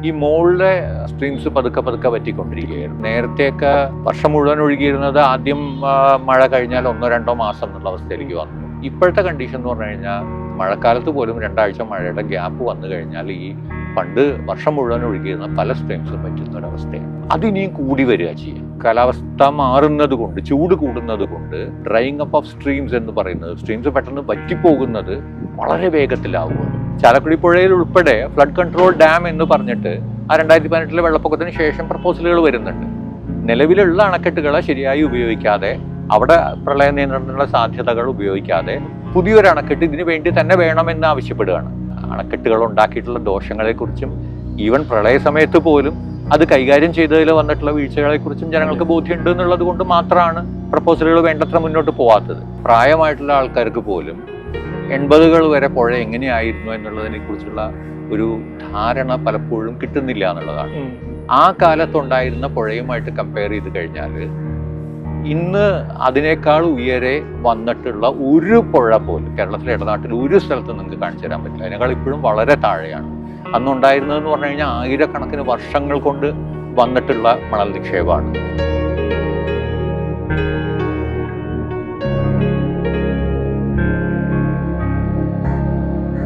ഈ മുകളിലെ സ്ട്രീംസ് പതുക്കെ പതുക്കെ വറ്റിക്കൊണ്ടിരിക്കുകയായിരുന്നു. നേരത്തെയൊക്കെ വർഷം മുഴുവൻ ഒഴുകിയിരുന്നത് ആദ്യം മഴ കഴിഞ്ഞാൽ 1-2 മാസം എന്നുള്ള അവസ്ഥയിലേക്ക് വന്നു. ഇപ്പോഴത്തെ കണ്ടീഷൻ എന്ന് പറഞ്ഞു കഴിഞ്ഞാൽ മഴക്കാലത്ത് പോലും 2 ആഴ്ച മഴയുടെ ഗ്യാപ്പ് വന്നു കഴിഞ്ഞാൽ ഈ പണ്ട് വർഷം മുഴുവൻ ഒഴുകിയിരുന്ന പല സ്ട്രീംസും പറ്റുന്ന ഒരവസ്ഥയാണ്. അതിനിയും കൂടി വരിക ചെയ്യും. കാലാവസ്ഥ മാറുന്നത് കൊണ്ട്, ചൂട് കൂടുന്നത് കൊണ്ട് ഡ്രൈയിങ് അപ്പ് ഓഫ് സ്ട്രീംസ് എന്ന് പറയുന്നത്, സ്ട്രീംസ് പെട്ടെന്ന് വറ്റിപ്പോകുന്നത് വളരെ വേഗത്തിലാവുകയാണ്. ചാലക്കുടി പുഴയിൽ ഉൾപ്പെടെ ഫ്ലഡ് കൺട്രോൾ ഡാം എന്ന് പറഞ്ഞിട്ട് ആ 2018 വെള്ളപ്പൊക്കത്തിന് ശേഷം പ്രപ്പോസലുകൾ വരുന്നുണ്ട്. നിലവിലുള്ള അണക്കെട്ടുകളെ ശരിയായി ഉപയോഗിക്കാതെ, അവിടെ പ്രളയ നിയന്ത്രണത്തിനുള്ള സാധ്യതകൾ ഉപയോഗിക്കാതെ പുതിയൊരു അണക്കെട്ട് ഇതിനു വേണ്ടി തന്നെ വേണമെന്ന് ആവശ്യപ്പെടുകയാണ്. അണക്കെട്ടുകൾ ഉണ്ടാക്കിയിട്ടുള്ള ദോഷങ്ങളെക്കുറിച്ചും ഈവൻ പ്രളയ സമയത്ത് പോലും അത് കൈകാര്യം ചെയ്തതിൽ വന്നിട്ടുള്ള വീഴ്ചകളെക്കുറിച്ചും ജനങ്ങൾക്ക് ബോധ്യമുണ്ട് എന്നുള്ളത് കൊണ്ട് മാത്രമാണ് പ്രപ്പോസലുകൾ വേണ്ടത്ര മുന്നോട്ട് പോകാത്തത്. പ്രായമായിട്ടുള്ള ആൾക്കാർക്ക് പോലും 80കൾ വരെ പുഴ എങ്ങനെയായിരുന്നു എന്നുള്ളതിനെ കുറിച്ചുള്ള ഒരു ധാരണ പലപ്പോഴും കിട്ടുന്നില്ല എന്നുള്ളതാണ്. ആ കാലത്തുണ്ടായിരുന്ന പുഴയുമായിട്ട് കമ്പയർ ചെയ്ത് കഴിഞ്ഞാൽ ഇന്ന് അതിനേക്കാൾ ഉയരെ വന്നിട്ടുള്ള ഒരു പുഴ പോലും കേരളത്തിലെ ഇടനാട്ടിൽ ഒരു സ്ഥലത്ത് നിങ്ങൾക്ക് കാണിച്ചു തരാൻ പറ്റില്ല. അതിനേക്കാൾ ഇപ്പോഴും വളരെ താഴെയാണ്. അന്നുണ്ടായിരുന്നതെന്ന് പറഞ്ഞു കഴിഞ്ഞാൽ ആയിരക്കണക്കിന് വർഷങ്ങൾ കൊണ്ട് വന്നിട്ടുള്ള മണൽ നിക്ഷേപമാണ്.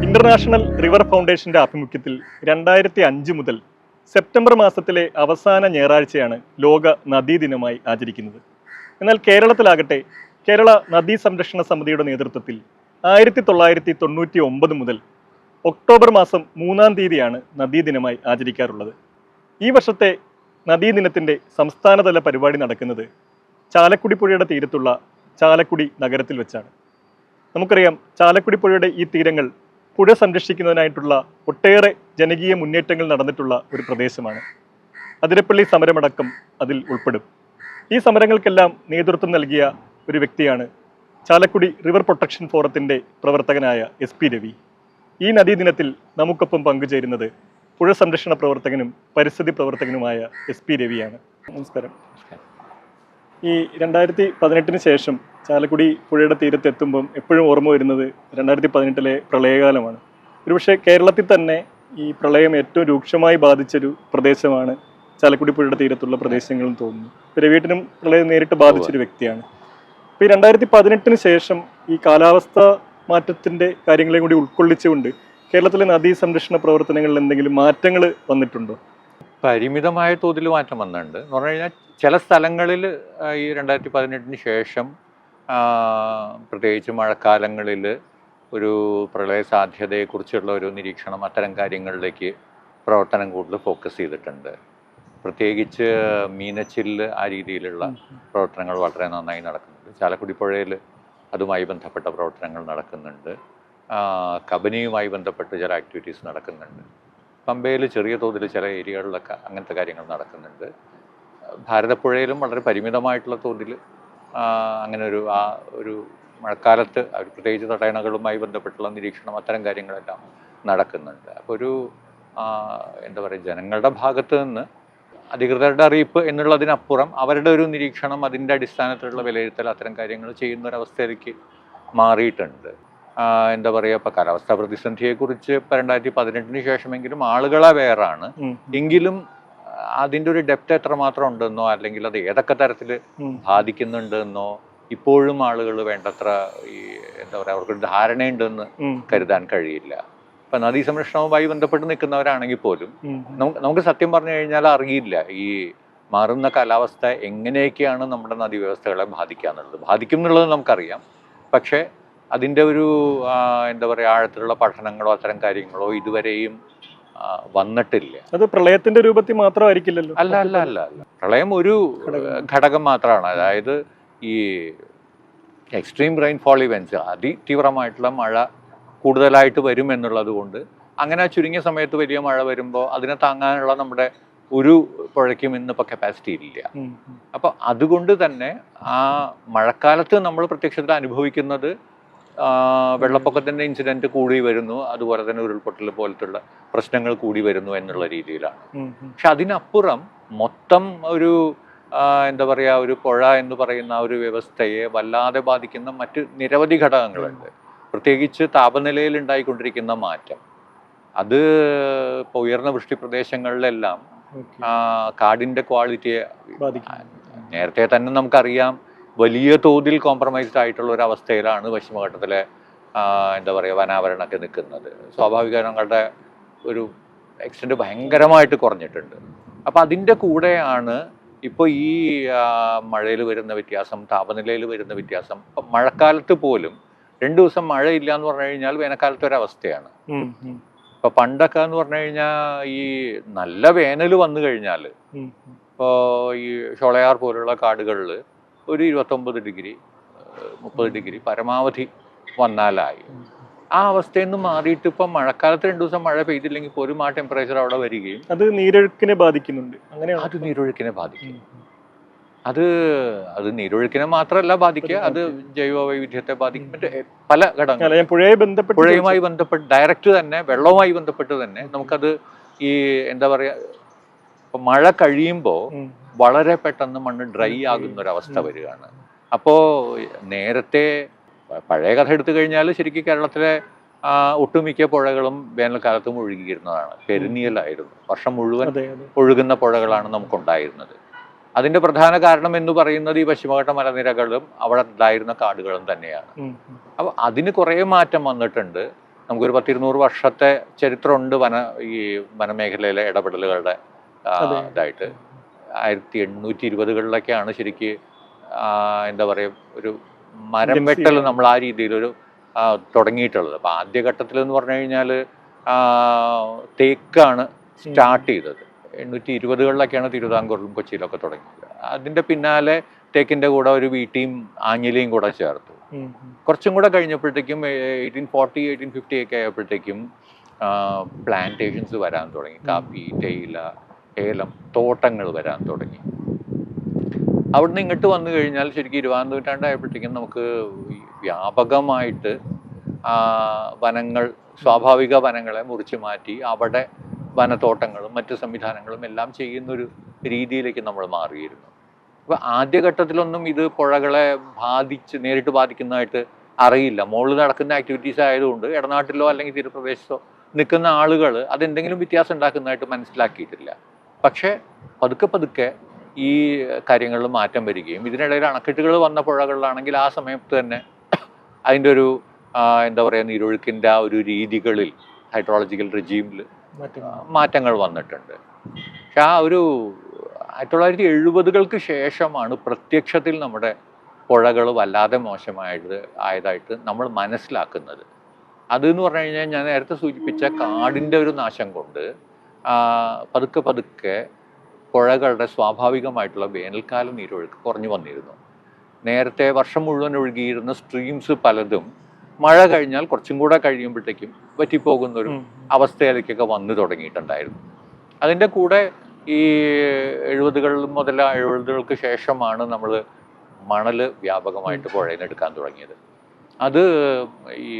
ഇന്റർനാഷണൽ റിവർ ഫൗണ്ടേഷന്റെ ആഭിമുഖ്യത്തിൽ 2005 മുതൽ സെപ്റ്റംബർ മാസത്തിലെ അവസാന ഞായറാഴ്ചയാണ് ലോക നദീദിനമായി ആചരിക്കുന്നത്. എന്നാൽ കേരളത്തിലാകട്ടെ കേരള നദീ സംരക്ഷണ സമിതിയുടെ നേതൃത്വത്തിൽ 1999 മുതൽ ഒക്ടോബർ മാസം 3-ാം തീയതിയാണ് നദീദിനമായി ആചരിക്കാറുള്ളത്. ഈ വർഷത്തെ നദീദിനത്തിൻ്റെ സംസ്ഥാനതല പരിപാടി നടക്കുന്നത് ചാലക്കുടി പുഴയുടെ തീരത്തുള്ള ചാലക്കുടി നഗരത്തിൽ വെച്ചാണ്. നമുക്കറിയാം, ചാലക്കുടി പുഴയുടെ ഈ തീരങ്ങൾ പുഴ സംരക്ഷിക്കുന്നതിനായിട്ടുള്ള ഒട്ടേറെ ജനകീയ മുന്നേറ്റങ്ങൾ നടന്നിട്ടുള്ള ഒരു പ്രദേശമാണ്. അതിരപ്പള്ളി സമരമടക്കം അതിൽ ഉൾപ്പെടും. ഈ സമരങ്ങൾക്കെല്ലാം നേതൃത്വം നൽകിയ ഒരു വ്യക്തിയാണ് ചാലക്കുടി റിവർ പ്രൊട്ടക്ഷൻ ഫോറത്തിൻ്റെ പ്രവർത്തകനായ SP രവി. ഈ നദീദിനത്തിൽ നമുക്കൊപ്പം പങ്കുചേരുന്നത് പുഴ സംരക്ഷണ പ്രവർത്തകനും പരിസ്ഥിതി പ്രവർത്തകനുമായ SP രവിയാണ്. നമസ്കാരം. ഈ 2018 ശേഷം ചാലക്കുടി പുഴയുടെ തീരത്തെത്തുമ്പം എപ്പോഴും ഓർമ്മ വരുന്നത് 2018 പ്രളയകാലമാണ്. ഒരുപക്ഷെ കേരളത്തിൽ തന്നെ ഈ പ്രളയം ഏറ്റവും രൂക്ഷമായി ബാധിച്ചൊരു പ്രദേശമാണ് ചാലക്കുടി പുഴയുടെ തീരത്തുള്ള പ്രദേശങ്ങളും തോന്നുന്നു. രവിയേട്ടനും പ്രളയം നേരിട്ട് ബാധിച്ചൊരു വ്യക്തിയാണ്. അപ്പോൾ ഈ 2018 ശേഷം ഈ കാലാവസ്ഥ മാറ്റത്തിൻ്റെ കാര്യങ്ങളെ കൂടി ഉൾക്കൊള്ളിച്ചുകൊണ്ട് കേരളത്തിലെ നദീ സംരക്ഷണ പ്രവർത്തനങ്ങളിൽ എന്തെങ്കിലും മാറ്റങ്ങൾ വന്നിട്ടുണ്ടോ? പരിമിതമായ തോതിൽ മാറ്റം വന്നിട്ടുണ്ട് എന്ന് പറഞ്ഞു കഴിഞ്ഞാൽ ചില സ്ഥലങ്ങളിൽ ഈ 2018 ശേഷം പ്രത്യേകിച്ച് മഴക്കാലങ്ങളിൽ ഒരു പ്രളയ സാധ്യതയെക്കുറിച്ചുള്ള ഒരു നിരീക്ഷണം, അത്തരം കാര്യങ്ങളിലേക്ക് പ്രവർത്തനം കൂടുതൽ ഫോക്കസ് ചെയ്തിട്ടുണ്ട്. പ്രത്യേകിച്ച് മീനച്ചില്ല് ആ രീതിയിലുള്ള പ്രവർത്തനങ്ങൾ വളരെ നന്നായി നടക്കുന്നുണ്ട്. ചാലക്കുടി പുഴയിൽ അതുമായി ബന്ധപ്പെട്ട പ്രവർത്തനങ്ങൾ നടക്കുന്നുണ്ട്. കബനിയുമായി ബന്ധപ്പെട്ട് ചില ആക്ടിവിറ്റീസ് നടക്കുന്നുണ്ട്. പമ്പയിൽ ചെറിയ തോതിൽ ചില ഏരിയകളിലൊക്കെ അങ്ങനത്തെ കാര്യങ്ങൾ നടക്കുന്നുണ്ട്. ഭാരതപ്പുഴയിലും വളരെ പരിമിതമായിട്ടുള്ള തോതിൽ അങ്ങനെ ഒരു മഴക്കാലത്ത് പ്രത്യേകിച്ച് തടയണകളുമായി ബന്ധപ്പെട്ടുള്ള നിരീക്ഷണം, അത്തരം കാര്യങ്ങളെല്ലാം നടക്കുന്നുണ്ട്. അപ്പോൾ എന്താ പറയുക, ജനങ്ങളുടെ ഭാഗത്ത് നിന്ന് അധികൃതരുടെ അറിയിപ്പ് എന്നുള്ളതിനപ്പുറം അവരുടെ ഒരു നിരീക്ഷണം, അതിൻ്റെ അടിസ്ഥാനത്തിലുള്ള വിലയിരുത്തൽ, അത്തരം കാര്യങ്ങൾ ചെയ്യുന്ന ഒരവസ്ഥയിലേക്ക് മാറിയിട്ടുണ്ട്. എന്താ പറയുക, ഇപ്പോൾ കാലാവസ്ഥാ പ്രതിസന്ധിയെക്കുറിച്ച് 2018 ശേഷമെങ്കിലും ആളുകൾ അവെയറാണ്. എങ്കിലും അതിൻ്റെ ഒരു ഡെപ്ത് എത്രമാത്രം ഉണ്ടെന്നോ അല്ലെങ്കിൽ അത് ഏതൊക്കെ തരത്തിൽ ബാധിക്കുന്നുണ്ടെന്നോ ഇപ്പോഴും ആളുകൾ വേണ്ടത്ര എന്താ പറയുക, അവർക്കൊരു ധാരണയുണ്ടെന്ന് കരുതാൻ കഴിയില്ല. ഇപ്പം നദീ സംരക്ഷണവുമായി ബന്ധപ്പെട്ട് നിൽക്കുന്നവരാണെങ്കിൽ പോലും നമുക്ക് സത്യം പറഞ്ഞു കഴിഞ്ഞാൽ അറിയില്ല ഈ മാറുന്ന കാലാവസ്ഥ എങ്ങനെയൊക്കെയാണ് നമ്മുടെ നദീവ്യവസ്ഥകളെ ബാധിക്കും എന്നുള്ളത് നമുക്കറിയാം. പക്ഷേ അതിൻ്റെ ഒരു എന്താ പറയുക, ആഴത്തിലുള്ള പഠനങ്ങളോ അത്തരം കാര്യങ്ങളോ ഇതുവരെയും വന്നിട്ടില്ല. അത് പ്രളയത്തിന്റെ രൂപത്തിൽ മാത്രമായിരിക്കില്ലല്ലോ. അല്ല. പ്രളയം ഒരു ഘടകം മാത്രമാണ്. അതായത് ഈ എക്സ്ട്രീം റെയിൻഫോൾ ഇവൻറ്റ്സ്, അതിതീവ്രമായിട്ടുള്ള മഴ കൂടുതലായിട്ട് വരും എന്നുള്ളത് കൊണ്ട് അങ്ങനെ ചുരുങ്ങിയ സമയത്ത് വലിയ മഴ വരുമ്പോൾ അതിനെ താങ്ങാനുള്ള നമ്മുടെ ഒരു പുഴയ്ക്കും ഇന്നിപ്പോൾ കപ്പാസിറ്റി ഇല്ല. അപ്പോൾ അതുകൊണ്ട് തന്നെ ആ മഴക്കാലത്ത് നമ്മൾ പ്രത്യക്ഷത്തിൽ അനുഭവിക്കുന്നത് വെള്ളപ്പൊക്കത്തിൻ്റെ ഇൻസിഡൻറ്റ് കൂടി വരുന്നു, അതുപോലെ തന്നെ ഉരുൾപൊട്ടൽ പോലത്തുള്ള പ്രശ്നങ്ങൾ കൂടി വരുന്നു എന്നുള്ള രീതിയിലാണ്. പക്ഷെ അതിനപ്പുറം മൊത്തം ഒരു എന്താ പറയുക, ഒരു പുഴ എന്ന് പറയുന്ന ഒരു വ്യവസ്ഥയെ വല്ലാതെ ബാധിക്കുന്ന മറ്റ് നിരവധി ഘടകങ്ങളുണ്ട്. പ്രത്യേകിച്ച് താപനിലയിൽ ഉണ്ടായിക്കൊണ്ടിരിക്കുന്ന മാറ്റം, അത് ഇപ്പോൾ ഉയർന്ന വൃഷ്ടി പ്രദേശങ്ങളിലെല്ലാം കാടിൻ്റെ ക്വാളിറ്റിയെ നേരത്തെ തന്നെ നമുക്കറിയാം. വലിയ തോതിൽ കോംപ്രമൈസ്ഡ് ആയിട്ടുള്ള ഒരു അവസ്ഥയിലാണ് പശ്ചിമഘട്ടത്തിലെ എന്താ പറയുക വനാവരണമൊക്കെ നിൽക്കുന്നത്. സ്വാഭാവിക വനങ്ങളുടെ ഒരു എക്സ്റ്റെൻറ്റ് ഭയങ്കരമായിട്ട് കുറഞ്ഞിട്ടുണ്ട്. അപ്പം അതിൻ്റെ കൂടെയാണ് ഇപ്പോൾ ഈ മഴയിൽ വരുന്ന വ്യത്യാസം, താപനിലയിൽ വരുന്ന വ്യത്യാസം. ഇപ്പം മഴക്കാലത്ത് പോലും 2 ദിവസം മഴയില്ല എന്ന് പറഞ്ഞു കഴിഞ്ഞാൽ വേനൽക്കാലത്തെ ഒരവസ്ഥയാണ്. ഇപ്പോൾ പണ്ടൊക്കെ എന്ന് പറഞ്ഞു കഴിഞ്ഞാൽ ഈ നല്ല വേനൽ വന്നു കഴിഞ്ഞാൽ ഇപ്പോൾ ഈ ഷോളയാർ പോലുള്ള കാടുകളിൽ ഒരു 29 ഡിഗ്രി 30 ഡിഗ്രി പരമാവധി വന്നാലായി. ആ അവസ്ഥയിൽ നിന്ന് മാറിയിട്ട് ഇപ്പം മഴക്കാലത്ത് 2 ദിവസം മഴ പെയ്തില്ലെങ്കിൽ പോലും ആ ടെമ്പറേച്ചർ അവിടെ വരികയും അത് നീരൊഴുക്കിനെ ബാധിക്കുന്നുണ്ട്. അങ്ങനെയാണ് അത് നീരൊഴുക്കിനെ ബാധിക്കും. അത് നീരൊഴുക്കിനെ മാത്രമല്ല ബാധിക്കുക, അത് ജൈവ വൈവിധ്യത്തെ ബാധിക്കും. മറ്റേ പല ഘടകങ്ങൾ പുഴയുമായി ബന്ധപ്പെട്ട് ഡയറക്റ്റ് തന്നെ വെള്ളവുമായി ബന്ധപ്പെട്ട് തന്നെ നമുക്കത് ഈ എന്താ പറയുക, ഇപ്പം മഴ കഴിയുമ്പോൾ വളരെ പെട്ടെന്ന് മണ്ണ് ഡ്രൈ ആകുന്ന ഒരവസ്ഥ വരികയാണ്. അപ്പോൾ നേരത്തെ പഴയ കഥ എടുത്തു കഴിഞ്ഞാൽ ശരിക്കും കേരളത്തിലെ ഒട്ടുമിക്ക പുഴകളും വേനൽക്കാലത്തും ഒഴുകിയിരുന്നതാണ്. പെരിനിയലായിരുന്നു, വർഷം മുഴുവൻ ഒഴുകുന്ന പുഴകളാണ് നമുക്കുണ്ടായിരുന്നത്. അതിന്റെ പ്രധാന കാരണം എന്ന് പറയുന്നത് ഈ പശ്ചിമഘട്ട മലനിരകളും അവിടെ ഉണ്ടായിരുന്ന കാടുകളും തന്നെയാണ്. അപ്പോൾ അതിന് കുറേ മാറ്റം വന്നിട്ടുണ്ട്. നമുക്കൊരു 10-200 വർഷത്തെ ചരിത്രമുണ്ട് ഈ വനമേഖലയിലെ ഇടപെടലുകളുടെ ഇതായിട്ട്. 1820കളിലൊക്കെയാണ് ശരിക്ക് എന്താ പറയുക ഒരു മരം വെട്ടൽ നമ്മൾ ആ രീതിയിലൊരു തുടങ്ങിയിട്ടുള്ളത്. അപ്പം ആദ്യഘട്ടത്തിൽ എന്ന് പറഞ്ഞു കഴിഞ്ഞാൽ തേക്കാണ് സ്റ്റാർട്ട് ചെയ്തത്. 1820കളിലൊക്കെയാണ് തിരുവിതാംകൂറിലും കൊച്ചിയിലൊക്കെ തുടങ്ങിയത്. അതിൻ്റെ പിന്നാലെ തേക്കിൻ്റെ കൂടെ ഒരു വീട്ടിയും ആഞ്ഞിലയും കൂടെ ചേർത്തു. കുറച്ചും കൂടെ കഴിഞ്ഞപ്പോഴത്തേക്കും 1840 1850 ഒക്കെ ആയപ്പോഴത്തേക്കും പ്ലാന്റേഷൻസ് വരാൻ തുടങ്ങി. കാപ്പി, തേയില, ഏലം തോട്ടങ്ങൾ വരാൻ തുടങ്ങി. അവിടുന്ന് ഇങ്ങോട്ട് വന്നു കഴിഞ്ഞാൽ ശരിക്കും 20-ാം നൂറ്റാണ്ടായപ്പോഴത്തേക്കും നമുക്ക് വ്യാപകമായിട്ട് വനങ്ങൾ, സ്വാഭാവിക വനങ്ങളെ മുറിച്ചു മാറ്റി അവിടെ വനത്തോട്ടങ്ങളും മറ്റു സംവിധാനങ്ങളും എല്ലാം ചെയ്യുന്നൊരു രീതിയിലേക്ക് നമ്മൾ മാറിയിരുന്നു. അപ്പോൾ ആദ്യഘട്ടത്തിലൊന്നും ഇത് പുഴകളെ നേരിട്ട് ബാധിക്കുന്നതായിട്ട് അറിയില്ല. മുകളിൽ നടക്കുന്ന ആക്ടിവിറ്റീസ് ആയതുകൊണ്ട് ഇടനാട്ടിലോ അല്ലെങ്കിൽ തീരപ്രദേശത്തോ നിൽക്കുന്ന ആളുകൾ അതെന്തെങ്കിലും വ്യത്യാസം ഉണ്ടാക്കുന്നതായിട്ട് മനസ്സിലാക്കിയിട്ടില്ല. പക്ഷേ പതുക്കെ ഈ കാര്യങ്ങളിൽ മാറ്റം വരികയും ഇതിനിടയിൽ അണക്കെട്ടുകൾ വന്ന പുഴകളിലാണെങ്കിൽ ആ സമയത്ത് തന്നെ അതിൻ്റെ ഒരു എന്താ പറയുക നീരൊഴുക്കിൻ്റെ ആ ഒരു രീതികളിൽ ഹൈഡ്രോളജിക്കൽ റിജീമിൽ മാറ്റങ്ങൾ വന്നിട്ടുണ്ട്. പക്ഷെ ആ ഒരു 1970കൾക്ക് ശേഷമാണ് പ്രത്യക്ഷത്തിൽ നമ്മുടെ പുഴകൾ വല്ലാതെ ആയതായിട്ട് നമ്മൾ മനസ്സിലാക്കുന്നത്. അതെന്ന് പറഞ്ഞു കഴിഞ്ഞാൽ ഞാൻ നേരത്തെ സൂചിപ്പിച്ച കാടിൻ്റെ ഒരു നാശം കൊണ്ട് പതുക്കെ പുഴകളുടെ സ്വാഭാവികമായിട്ടുള്ള വേനൽക്കാല നീരൊഴുക്ക് കുറഞ്ഞു വന്നിരുന്നു. നേരത്തെ വർഷം മുഴുവൻ ഒഴുകിയിരുന്ന സ്ട്രീംസ് പലതും മഴ കഴിഞ്ഞാൽ കുറച്ചും കൂടെ കഴിയുമ്പോഴത്തേക്കും വറ്റിപ്പോകുന്നൊരു അവസ്ഥയിലേക്കൊക്കെ വന്നു തുടങ്ങിയിട്ടുണ്ടായിരുന്നു. അതിൻ്റെ കൂടെ ഈ 70കൾ മുതൽ 70കൾക്ക് ശേഷമാണ് നമ്മൾ മണൽ വ്യാപകമായിട്ട് പുഴയിൽ നിന്ന് എടുക്കാൻ തുടങ്ങിയത്. അത് ഈ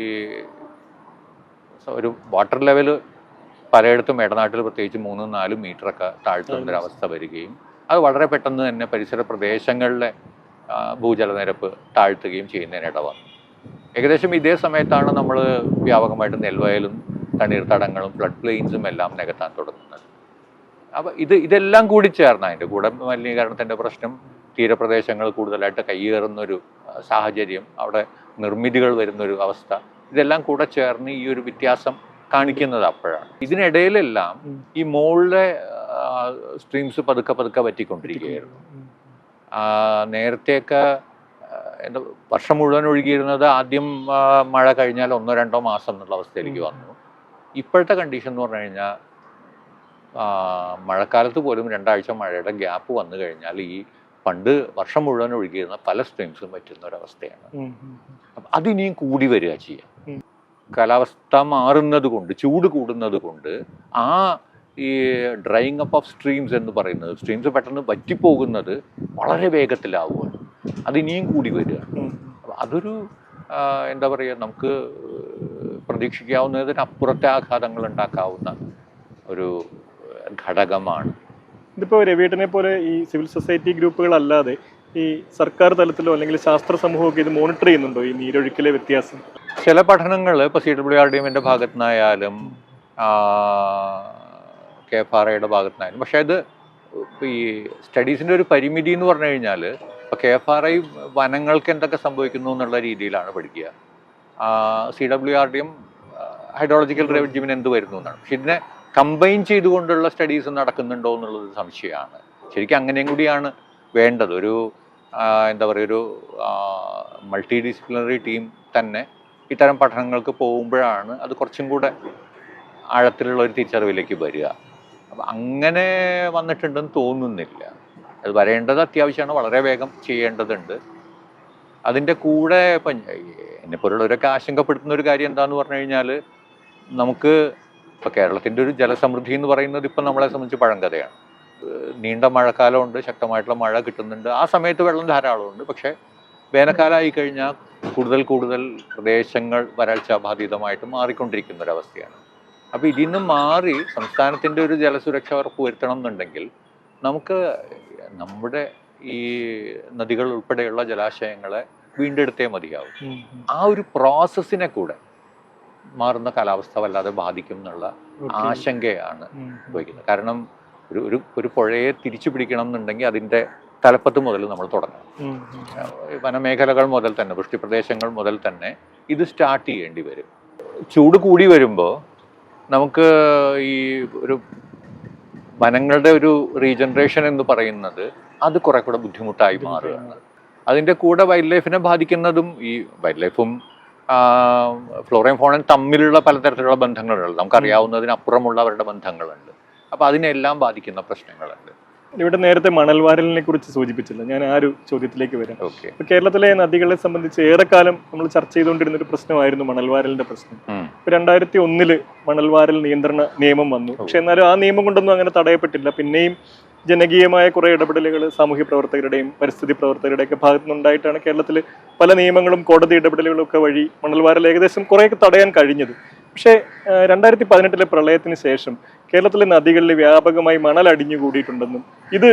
ഒരു വാട്ടർ ലെവൽ പലയിടത്തും ഇടനാട്ടിൽ പ്രത്യേകിച്ച് 3-4 മീറ്ററൊക്കെ താഴ്ത്തുന്നൊരവസ്ഥ വരികയും അത് വളരെ പെട്ടെന്ന് തന്നെ പരിസര പ്രദേശങ്ങളിലെ ഭൂജലനിരപ്പ് താഴ്ത്തുകയും ചെയ്യുന്നതിനിട വന്നു. ഏകദേശം ഇതേ സമയത്താണ് നമ്മൾ വ്യാപകമായിട്ട് നെൽവയലും തണ്ണീർത്തടങ്ങളും ഫ്ലഡ് പ്ലെയിൻസും എല്ലാം നികത്താൻ തുടങ്ങുന്നത്. അപ്പോൾ ഇതെല്ലാം കൂടി ചേർന്ന് അതിൻ്റെ കൂടെ മലിനീകരണത്തിൻ്റെ പ്രശ്നം, തീരപ്രദേശങ്ങൾ കൂടുതലായിട്ട് കയ്യേറുന്നൊരു സാഹചര്യം, അവിടെ നിർമ്മിതികൾ വരുന്നൊരു അവസ്ഥ, ഇതെല്ലാം കൂടെ ചേർന്ന് ഈ ഒരു വ്യത്യാസം കാണിക്കുന്നത് അപ്പോഴാണ്. ഇതിനിടയിലെല്ലാം ഈ മുകളിലെ സ്ട്രീംസ് പതുക്കെ വറ്റിക്കൊണ്ടിരിക്കുകയായിരുന്നു. നേരത്തെയൊക്കെ എന്താ വർഷം മുഴുവൻ ഒഴുകിയിരുന്നത് ആദ്യം മഴ കഴിഞ്ഞാൽ 1-2 മാസം എന്നുള്ള അവസ്ഥയിലേക്ക് വന്നു. ഇപ്പോഴത്തെ കണ്ടീഷൻ എന്ന് പറഞ്ഞു കഴിഞ്ഞാൽ മഴക്കാലത്ത് പോലും 2 ആഴ്ച മഴയുടെ ഗ്യാപ്പ് വന്നു കഴിഞ്ഞാൽ ഈ പണ്ട് വർഷം മുഴുവൻ ഒഴുകിയിരുന്ന പല സ്ട്രീംസും പറ്റുന്ന ഒരവസ്ഥയാണ്. അപ്പം അതിനിയും കൂടി വരിക ചെയ്യാം. കാലാവസ്ഥ മാറുന്നത് കൊണ്ട്, ചൂട് കൂടുന്നത് കൊണ്ട് ഈ ഡ്രൈയിങ് അപ്പ് ഓഫ് സ്ട്രീംസ് എന്ന് പറയുന്നത്, സ്ട്രീംസ് പെട്ടെന്ന് വറ്റിപ്പോകുന്നത് വളരെ വേഗത്തിലാവുകയാണ്. അതിനിയും കൂടി വരികയാണ്. അപ്പം അതൊരു എന്താ പറയുക, നമുക്ക് പ്രതീക്ഷിക്കാവുന്നതിനപ്പുറത്തെ ആഘാതങ്ങൾ ഉണ്ടാക്കാവുന്ന ഒരു ഘടകമാണ്. ഇതിപ്പോൾ രവിയേട്ടനെ പോലെ ഈ സിവിൽ സൊസൈറ്റി ഗ്രൂപ്പുകളല്ലാതെ ഈ സർക്കാർ തലത്തിലോ അല്ലെങ്കിൽ ശാസ്ത്ര സമൂഹമൊക്കെ ഇത് മോണിറ്റർ ചെയ്യുന്നുണ്ടോ ഈ നീരൊഴുക്കിലെ വ്യത്യാസം? ചില പഠനങ്ങൾ ഇപ്പോൾ CWRDMന്റെ ഭാഗത്തു നിന്നായാലും KFRAയുടെ ഭാഗത്തു നിന്നായിരുന്നു. പക്ഷേ അത് ഈ സ്റ്റഡീസിൻ്റെ ഒരു പരിമിതി എന്ന് പറഞ്ഞു കഴിഞ്ഞാൽ ഇപ്പോൾ KFRA വനങ്ങൾക്ക് എന്തൊക്കെ സംഭവിക്കുന്നു എന്നുള്ള രീതിയിലാണ് പഠിക്കുക. CWRDM ഹൈഡ്രോളജിക്കൽ റെജിമിന് എന്ത് വരുന്നു എന്നാണ്. പക്ഷെ ഇതിനെ കമ്പൈൻ ചെയ്തുകൊണ്ടുള്ള സ്റ്റഡീസ് നടക്കുന്നുണ്ടോ എന്നുള്ളത് സംശയമാണ്. ശരിക്കും അങ്ങനെയും കൂടിയാണ് വേണ്ടത്. ഒരു എന്താ പറയുക, ഒരു മൾട്ടി ഡിസിപ്ലിനറി ടീം തന്നെ ഇത്തരം പഠനങ്ങൾക്ക് പോകുമ്പോഴാണ് അത് കുറച്ചും കൂടെ ആഴത്തിലുള്ള ഒരു തിരിച്ചറിവിലേക്ക് വരിക. അപ്പം അങ്ങനെ വന്നിട്ടുണ്ടെന്ന് തോന്നുന്നില്ല. അത് വരേണ്ടത് അത്യാവശ്യമാണ്, വളരെ വേഗം ചെയ്യേണ്ടതുണ്ട്. അതിൻ്റെ കൂടെ ഇപ്പം എന്നെപ്പോലുള്ളവരൊക്കെ ആശങ്കപ്പെടുത്തുന്ന ഒരു കാര്യം എന്താണെന്ന് പറഞ്ഞു കഴിഞ്ഞാൽ, നമുക്ക് ഇപ്പോൾ കേരളത്തിൻ്റെ ഒരു ജലസമൃദ്ധി എന്ന് പറയുന്നത് ഇപ്പം നമ്മളെ സംബന്ധിച്ച് പഴങ്കഥയാണ്. നീണ്ട മഴക്കാലമുണ്ട്, ശക്തമായിട്ടുള്ള മഴ കിട്ടുന്നുണ്ട്, ആ സമയത്ത് വെള്ളം ധാരാളമുണ്ട്. പക്ഷേ വേനൽക്കാലമായി കഴിഞ്ഞാൽ കൂടുതൽ കൂടുതൽ പ്രദേശങ്ങൾ വരൾച്ചാബാധിതമായിട്ട് മാറിക്കൊണ്ടിരിക്കുന്ന ഒരവസ്ഥയാണ്. അപ്പോൾ ഇതിൽ നിന്ന് മാറി സംസ്ഥാനത്തിൻ്റെ ഒരു ജലസുരക്ഷ ഉറപ്പുവരുത്തണം എന്നുണ്ടെങ്കിൽ നമുക്ക് നമ്മുടെ ഈ നദികൾ ഉൾപ്പെടെയുള്ള ജലാശയങ്ങളെ വീണ്ടെടുത്തേ മതിയാവും. ആ ഒരു പ്രോസസ്സിനെ കൂടെ മാറുന്ന കാലാവസ്ഥ വല്ലാതെ ബാധിക്കും എന്നുള്ള ആശങ്കയാണ് ഉപയോഗിക്കുന്നത്. കാരണം ഒരു പുഴയെ തിരിച്ചു പിടിക്കണം എന്നുണ്ടെങ്കിൽ അതിൻ്റെ തലപ്പത്ത് മുതൽ നമ്മൾ തുടങ്ങണം. വനമേഖലകൾ മുതൽ തന്നെ, വൃഷ്ടിപ്രദേശങ്ങൾ മുതൽ തന്നെ ഇത് സ്റ്റാർട്ട് ചെയ്യേണ്ടി വരും. ചൂട് കൂടി വരുമ്പോൾ നമുക്ക് ഈ ഒരു വനങ്ങളുടെ ഒരു റീജനറേഷൻ എന്ന് പറയുന്നത് അത് കുറെ കൂടെ ബുദ്ധിമുട്ടായി മാറുകയാണ്. അതിൻ്റെ കൂടെ വൈൽഡ് ലൈഫിനെ ബാധിക്കുന്നതും, ഈ വൈൽഡ് ലൈഫും ഫ്ലോറയും ഫോണും തമ്മിലുള്ള പലതരത്തിലുള്ള ബന്ധങ്ങളുണ്ട്. നമുക്കറിയാവുന്നതിനപ്പുറമുള്ള അവരുടെ ബന്ധങ്ങളുണ്ട്. അപ്പോൾ അതിനെല്ലാം ബാധിക്കുന്ന പ്രശ്നങ്ങളുണ്ട്. ഇവിടെ നേരത്തെ മണൽവാരലിനെ കുറിച്ച് സൂചിപ്പിച്ചില്ല, ഞാൻ ആ ഒരു ചോദ്യത്തിലേക്ക് വരാം. ഇപ്പൊ കേരളത്തിലെ നദികളെ സംബന്ധിച്ച് ഏറെക്കാലം നമ്മൾ ചർച്ച ചെയ്തുകൊണ്ടിരുന്ന ഒരു പ്രശ്നമായിരുന്നു മണൽവാരലിന്റെ പ്രശ്നം. ഇപ്പൊ 2001 മണൽവാരൽ നിയന്ത്രണ നിയമം വന്നു. പക്ഷെ എന്നാലും ആ നിയമം കൊണ്ടൊന്നും അങ്ങനെ തടയപ്പെട്ടില്ല. പിന്നെയും ജനകീയമായ കുറെ ഇടപെടലുകൾ സാമൂഹ്യ പ്രവർത്തകരുടെയും പരിസ്ഥിതി പ്രവർത്തകരുടെയും ഒക്കെ ഭാഗത്തു നിന്നുണ്ടായിട്ടാണ് കേരളത്തിൽ പല നിയമങ്ങളും കോടതി ഇടപെടലുകളും ഒക്കെ വഴി മണൽവാരൽ ഏകദേശം കുറേയൊക്കെ തടയാൻ കഴിഞ്ഞത്. പക്ഷേ 2018 പ്രളയത്തിന് ശേഷം കേരളത്തിലെ നദികളിൽ വ്യാപകമായി മണൽ അടിഞ്ഞുകൂടിയിട്ടുണ്ടെന്നും ഇത്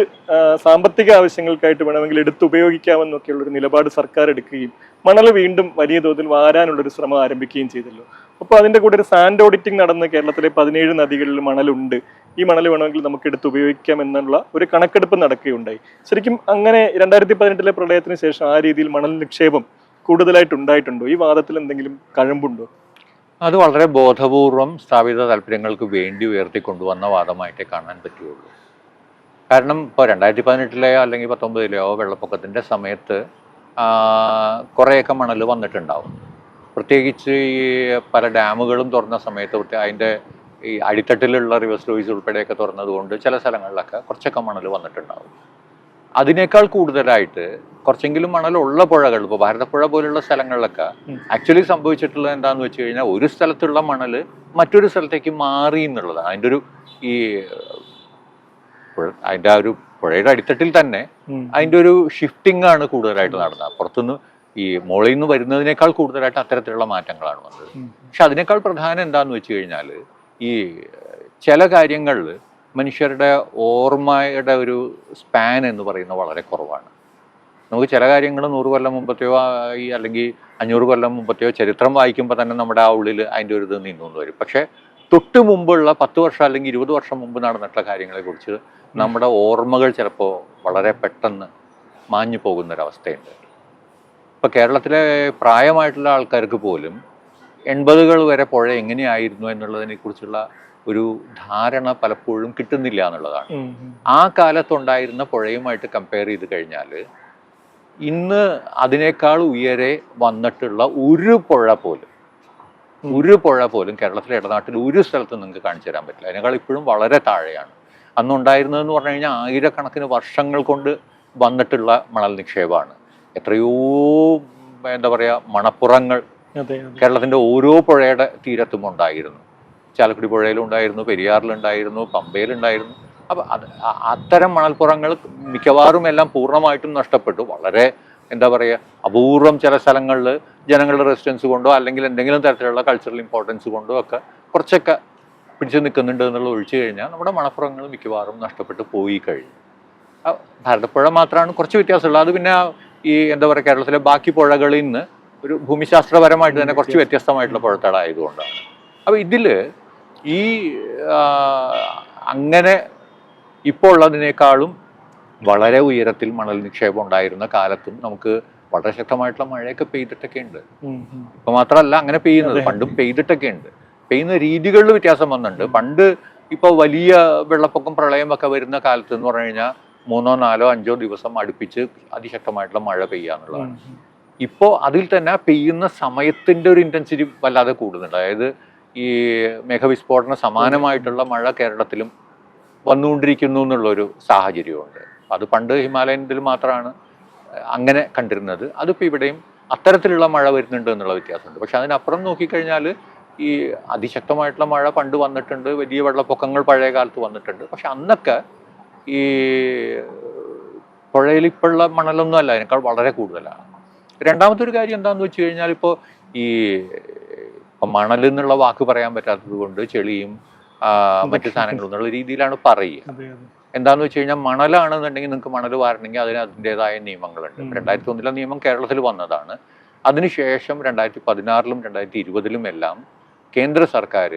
സാമ്പത്തിക ആവശ്യങ്ങൾക്കായിട്ട് വേണമെങ്കിൽ എടുത്തുപയോഗിക്കാമെന്നൊക്കെയുള്ളൊരു നിലപാട് സർക്കാർ എടുക്കുകയും മണൽ വീണ്ടും വലിയ തോതിൽ വാരാനുള്ളൊരു ശ്രമം ആരംഭിക്കുകയും ചെയ്തല്ലോ. അപ്പോൾ അതിൻ്റെ കൂടെ ഒരു സാൻഡ് ഓഡിറ്റിംഗ് നടന്ന് കേരളത്തിലെ 17 നദികളിൽ മണലുണ്ട്, ഈ മണൽ വേണമെങ്കിൽ നമുക്ക് എടുത്ത് ഉപയോഗിക്കാം എന്നുള്ള ഒരു കണക്കെടുപ്പ് നടക്കുകയുണ്ടായി. ശരിക്കും അങ്ങനെ 2018 പ്രളയത്തിന് ശേഷം ആ രീതിയിൽ മണൽ നിക്ഷേപം കൂടുതലായിട്ട് ഉണ്ടായിട്ടുണ്ടോ? ഈ വാദത്തിൽ എന്തെങ്കിലും കഴമ്പുണ്ടോ? അത് വളരെ ബോധപൂർവം സ്ഥാപിത താല്പര്യങ്ങൾക്ക് വേണ്ടി ഉയർത്തിക്കൊണ്ടുവന്ന വാദമായിട്ടേ കാണാൻ പറ്റുകയുള്ളൂ. കാരണം ഇപ്പോൾ 2018 അല്ലെങ്കിൽ 2019 വെള്ളപ്പൊക്കത്തിൻ്റെ സമയത്ത് കുറേയൊക്കെ മണൽ വന്നിട്ടുണ്ടാവും. പ്രത്യേകിച്ച് ഈ പല ഡാമുകളും തുറന്ന സമയത്ത് അതിൻ്റെ ഈ അടിത്തട്ടിലുള്ള റിവേഴ്സ് ലോയ്സ് ഉൾപ്പെടെയൊക്കെ തുറന്നതുകൊണ്ട് ചില സ്ഥലങ്ങളിലൊക്കെ കുറച്ചൊക്കെ മണൽ വന്നിട്ടുണ്ടാവും. അതിനേക്കാൾ കൂടുതലായിട്ട് കുറച്ചെങ്കിലും മണലുള്ള പുഴകൾ, ഇപ്പോൾ ഭാരതപ്പുഴ പോലുള്ള സ്ഥലങ്ങളിലൊക്കെ ആക്ച്വലി സംഭവിച്ചിട്ടുള്ളത് എന്താണെന്ന് വെച്ച് കഴിഞ്ഞാൽ, ഒരു സ്ഥലത്തുള്ള മണൽ മറ്റൊരു സ്ഥലത്തേക്ക് മാറി എന്നുള്ളതാണ്. അതിൻ്റെ ആ ഒരു പുഴയുടെ അടിത്തട്ടിൽ തന്നെ അതിൻ്റെ ഒരു ഷിഫ്റ്റിംഗ് ആണ് കൂടുതലായിട്ട് നടന്നത്. പുറത്തുനിന്ന് ഈ മുകളിൽ നിന്ന് വരുന്നതിനേക്കാൾ കൂടുതലായിട്ട് അത്തരത്തിലുള്ള മാറ്റങ്ങളാണ് വന്നത്. പക്ഷെ അതിനേക്കാൾ പ്രധാനം എന്താണെന്ന് വെച്ച് കഴിഞ്ഞാൽ, ഈ ചില കാര്യങ്ങളിൽ മനുഷ്യരുടെ ഓർമ്മയുടെ ഒരു സ്പാൻ എന്ന് പറയുന്നത് വളരെ കുറവാണ്. നമുക്ക് ചില കാര്യങ്ങൾ 100 കൊല്ലം മുമ്പത്തെയോ അല്ലെങ്കിൽ 500 കൊല്ലം മുമ്പത്തെയോ ചരിത്രം വായിക്കുമ്പോൾ തന്നെ നമ്മുടെ ആ ഉള്ളിൽ അതിൻ്റെ ഒരു ഇത് നിന്നു വരും. പക്ഷേ തൊട്ട് മുമ്പുള്ള 10 വർഷം അല്ലെങ്കിൽ 20 വർഷം മുമ്പ് നടന്നിട്ടുള്ള കാര്യങ്ങളെക്കുറിച്ച് നമ്മുടെ ഓർമ്മകൾ ചിലപ്പോൾ വളരെ പെട്ടെന്ന് മാഞ്ഞു പോകുന്നൊരവസ്ഥയുണ്ട്. ഇപ്പോൾ കേരളത്തിലെ പ്രായമായിട്ടുള്ള ആൾക്കാർക്ക് പോലും 80കൾ വരെ പുഴ എങ്ങനെയായിരുന്നു എന്നുള്ളതിനെ കുറിച്ചുള്ള ഒരു ധാരണ പലപ്പോഴും കിട്ടുന്നില്ല എന്നുള്ളതാണ്. ആ കാലത്തുണ്ടായിരുന്ന പുഴയുമായിട്ട് കമ്പയർ ചെയ്ത് കഴിഞ്ഞാൽ ഇന്ന് അതിനേക്കാൾ ഉയരെ വന്നിട്ടുള്ള ഒരു പുഴ പോലും കേരളത്തിലെ ഇടനാട്ടിൽ ഒരു സ്ഥലത്തും നിങ്ങൾക്ക് കാണിച്ചു തരാൻ പറ്റില്ല. അതിനേക്കാൾ ഇപ്പോഴും വളരെ താഴെയാണ്. അന്നുണ്ടായിരുന്നതെന്ന് പറഞ്ഞു കഴിഞ്ഞാൽ ആയിരക്കണക്കിന് വർഷങ്ങൾ കൊണ്ട് വന്നിട്ടുള്ള മണൽ നിക്ഷേപമാണ്. എത്രയോ എന്താ പറയുക, മണപ്പുറങ്ങൾ കേരളത്തിൻ്റെ ഓരോ പുഴയുടെ തീരത്തും ഉണ്ടായിരുന്നു. ചാലക്കുടി പുഴയിലുണ്ടായിരുന്നു, പെരിയാറിലുണ്ടായിരുന്നു, പമ്പയിലുണ്ടായിരുന്നു. അപ്പം അത്തരം മണൽപ്പുറങ്ങൾ മിക്കവാറും എല്ലാം പൂർണ്ണമായിട്ടും നഷ്ടപ്പെട്ടു. വളരെ എന്താ പറയുക, അപൂർവം ചില സ്ഥലങ്ങളിൽ ജനങ്ങളുടെ റെസിഡൻസ് കൊണ്ടോ അല്ലെങ്കിൽ എന്തെങ്കിലും തരത്തിലുള്ള കൾച്ചറൽ ഇമ്പോർട്ടൻസ് കൊണ്ടോ ഒക്കെ കുറച്ചൊക്കെ പിടിച്ചു നിൽക്കുന്നുണ്ട് എന്നുള്ള ഒഴിച്ചു കഴിഞ്ഞാൽ നമ്മുടെ മണപ്പുറങ്ങൾ മിക്കവാറും നഷ്ടപ്പെട്ട് പോയി കഴിഞ്ഞു. ഭാരതപ്പുഴ മാത്രമാണ് കുറച്ച് വ്യത്യാസമുള്ളത്. അത് പിന്നെ ഈ എന്താ പറയുക, കേരളത്തിലെ ബാക്കി പുഴകളിൽ നിന്ന് ഒരു ഭൂമിശാസ്ത്രപരമായിട്ട് തന്നെ കുറച്ച് വ്യത്യസ്തമായിട്ടുള്ള പുഴത്തടായതുകൊണ്ടാണ്. അപ്പോൾ ഇതിൽ ഈ ആ, അങ്ങനെ ഇപ്പോൾ ഉള്ളതിനേക്കാളും വളരെ ഉയരത്തിൽ മണൽ നിക്ഷേപം ഉണ്ടായിരുന്ന കാലത്തും നമുക്ക് വളരെ ശക്തമായിട്ടുള്ള മഴയൊക്കെ പെയ്തിട്ടൊക്കെ ഉണ്ട്. ഇപ്പൊ മാത്രമല്ല അങ്ങനെ പെയ്യുന്നത്, പണ്ടും പെയ്തിട്ടൊക്കെ ഉണ്ട്. പെയ്യുന്ന രീതികളിൽ വ്യത്യാസം വന്നിട്ടുണ്ട്. പണ്ട് ഇപ്പോൾ വലിയ വെള്ളപ്പൊക്കം പ്രളയം ഒക്കെ വരുന്ന കാലത്ത് എന്ന് പറഞ്ഞു കഴിഞ്ഞാൽ 3, 4, 5 ദിവസം അടുപ്പിച്ച് അതിശക്തമായിട്ടുള്ള മഴ പെയ്യാന്നുള്ളതാണ്. ഇപ്പോൾ അതിൽ തന്നെ പെയ്യുന്ന സമയത്തിന്റെ ഒരു ഇന്റൻസിറ്റി വല്ലാതെ കൂടുന്നുണ്ട്. അതായത് ഈ മേഘവിസ്ഫോടന സമാനമായിട്ടുള്ള മഴ കേരളത്തിലും വന്നുകൊണ്ടിരിക്കുന്നു എന്നുള്ളൊരു സാഹചര്യമുണ്ട്. അത് പണ്ട് ഹിമാലയനിൽ മാത്രമാണ് അങ്ങനെ കണ്ടിരുന്നത്. അതിപ്പോൾ ഇവിടെയും അത്തരത്തിലുള്ള മഴ വരുന്നുണ്ട് എന്നുള്ള വ്യത്യാസമുണ്ട്. പക്ഷെ അതിനപ്പുറം നോക്കിക്കഴിഞ്ഞാൽ ഈ അതിശക്തമായിട്ടുള്ള മഴ പണ്ട് വന്നിട്ടുണ്ട്, വലിയ വെള്ളപ്പൊക്കങ്ങൾ പഴയ കാലത്ത് വന്നിട്ടുണ്ട്. പക്ഷെ അന്നൊക്കെ ഈ പുഴയിൽ ഇപ്പോഴുള്ള മണലൊന്നും അല്ല, അതിനേക്കാൾ വളരെ കൂടുതലാണ്. രണ്ടാമത്തെ ഒരു കാര്യം എന്താണെന്ന് വെച്ച് കഴിഞ്ഞാൽ ഇപ്പോൾ ഈ മണൽ എന്നുള്ള വാക്ക് പറയാൻ പറ്റാത്തത് കൊണ്ട് ചെളിയും മറ്റു സാധനങ്ങളും എന്നുള്ള രീതിയിലാണ് പറയുക. എന്താന്ന് വെച്ച് കഴിഞ്ഞാൽ മണലാണെന്നുണ്ടെങ്കിൽ നിങ്ങൾക്ക് മണൽ വാരണമെങ്കിൽ അതിന് അതിൻ്റെതായ നിയമങ്ങളുണ്ട്. 2001 നിയമം കേരളത്തിൽ വന്നതാണ്. അതിനുശേഷം 2016 2020 എല്ലാം കേന്ദ്ര സർക്കാർ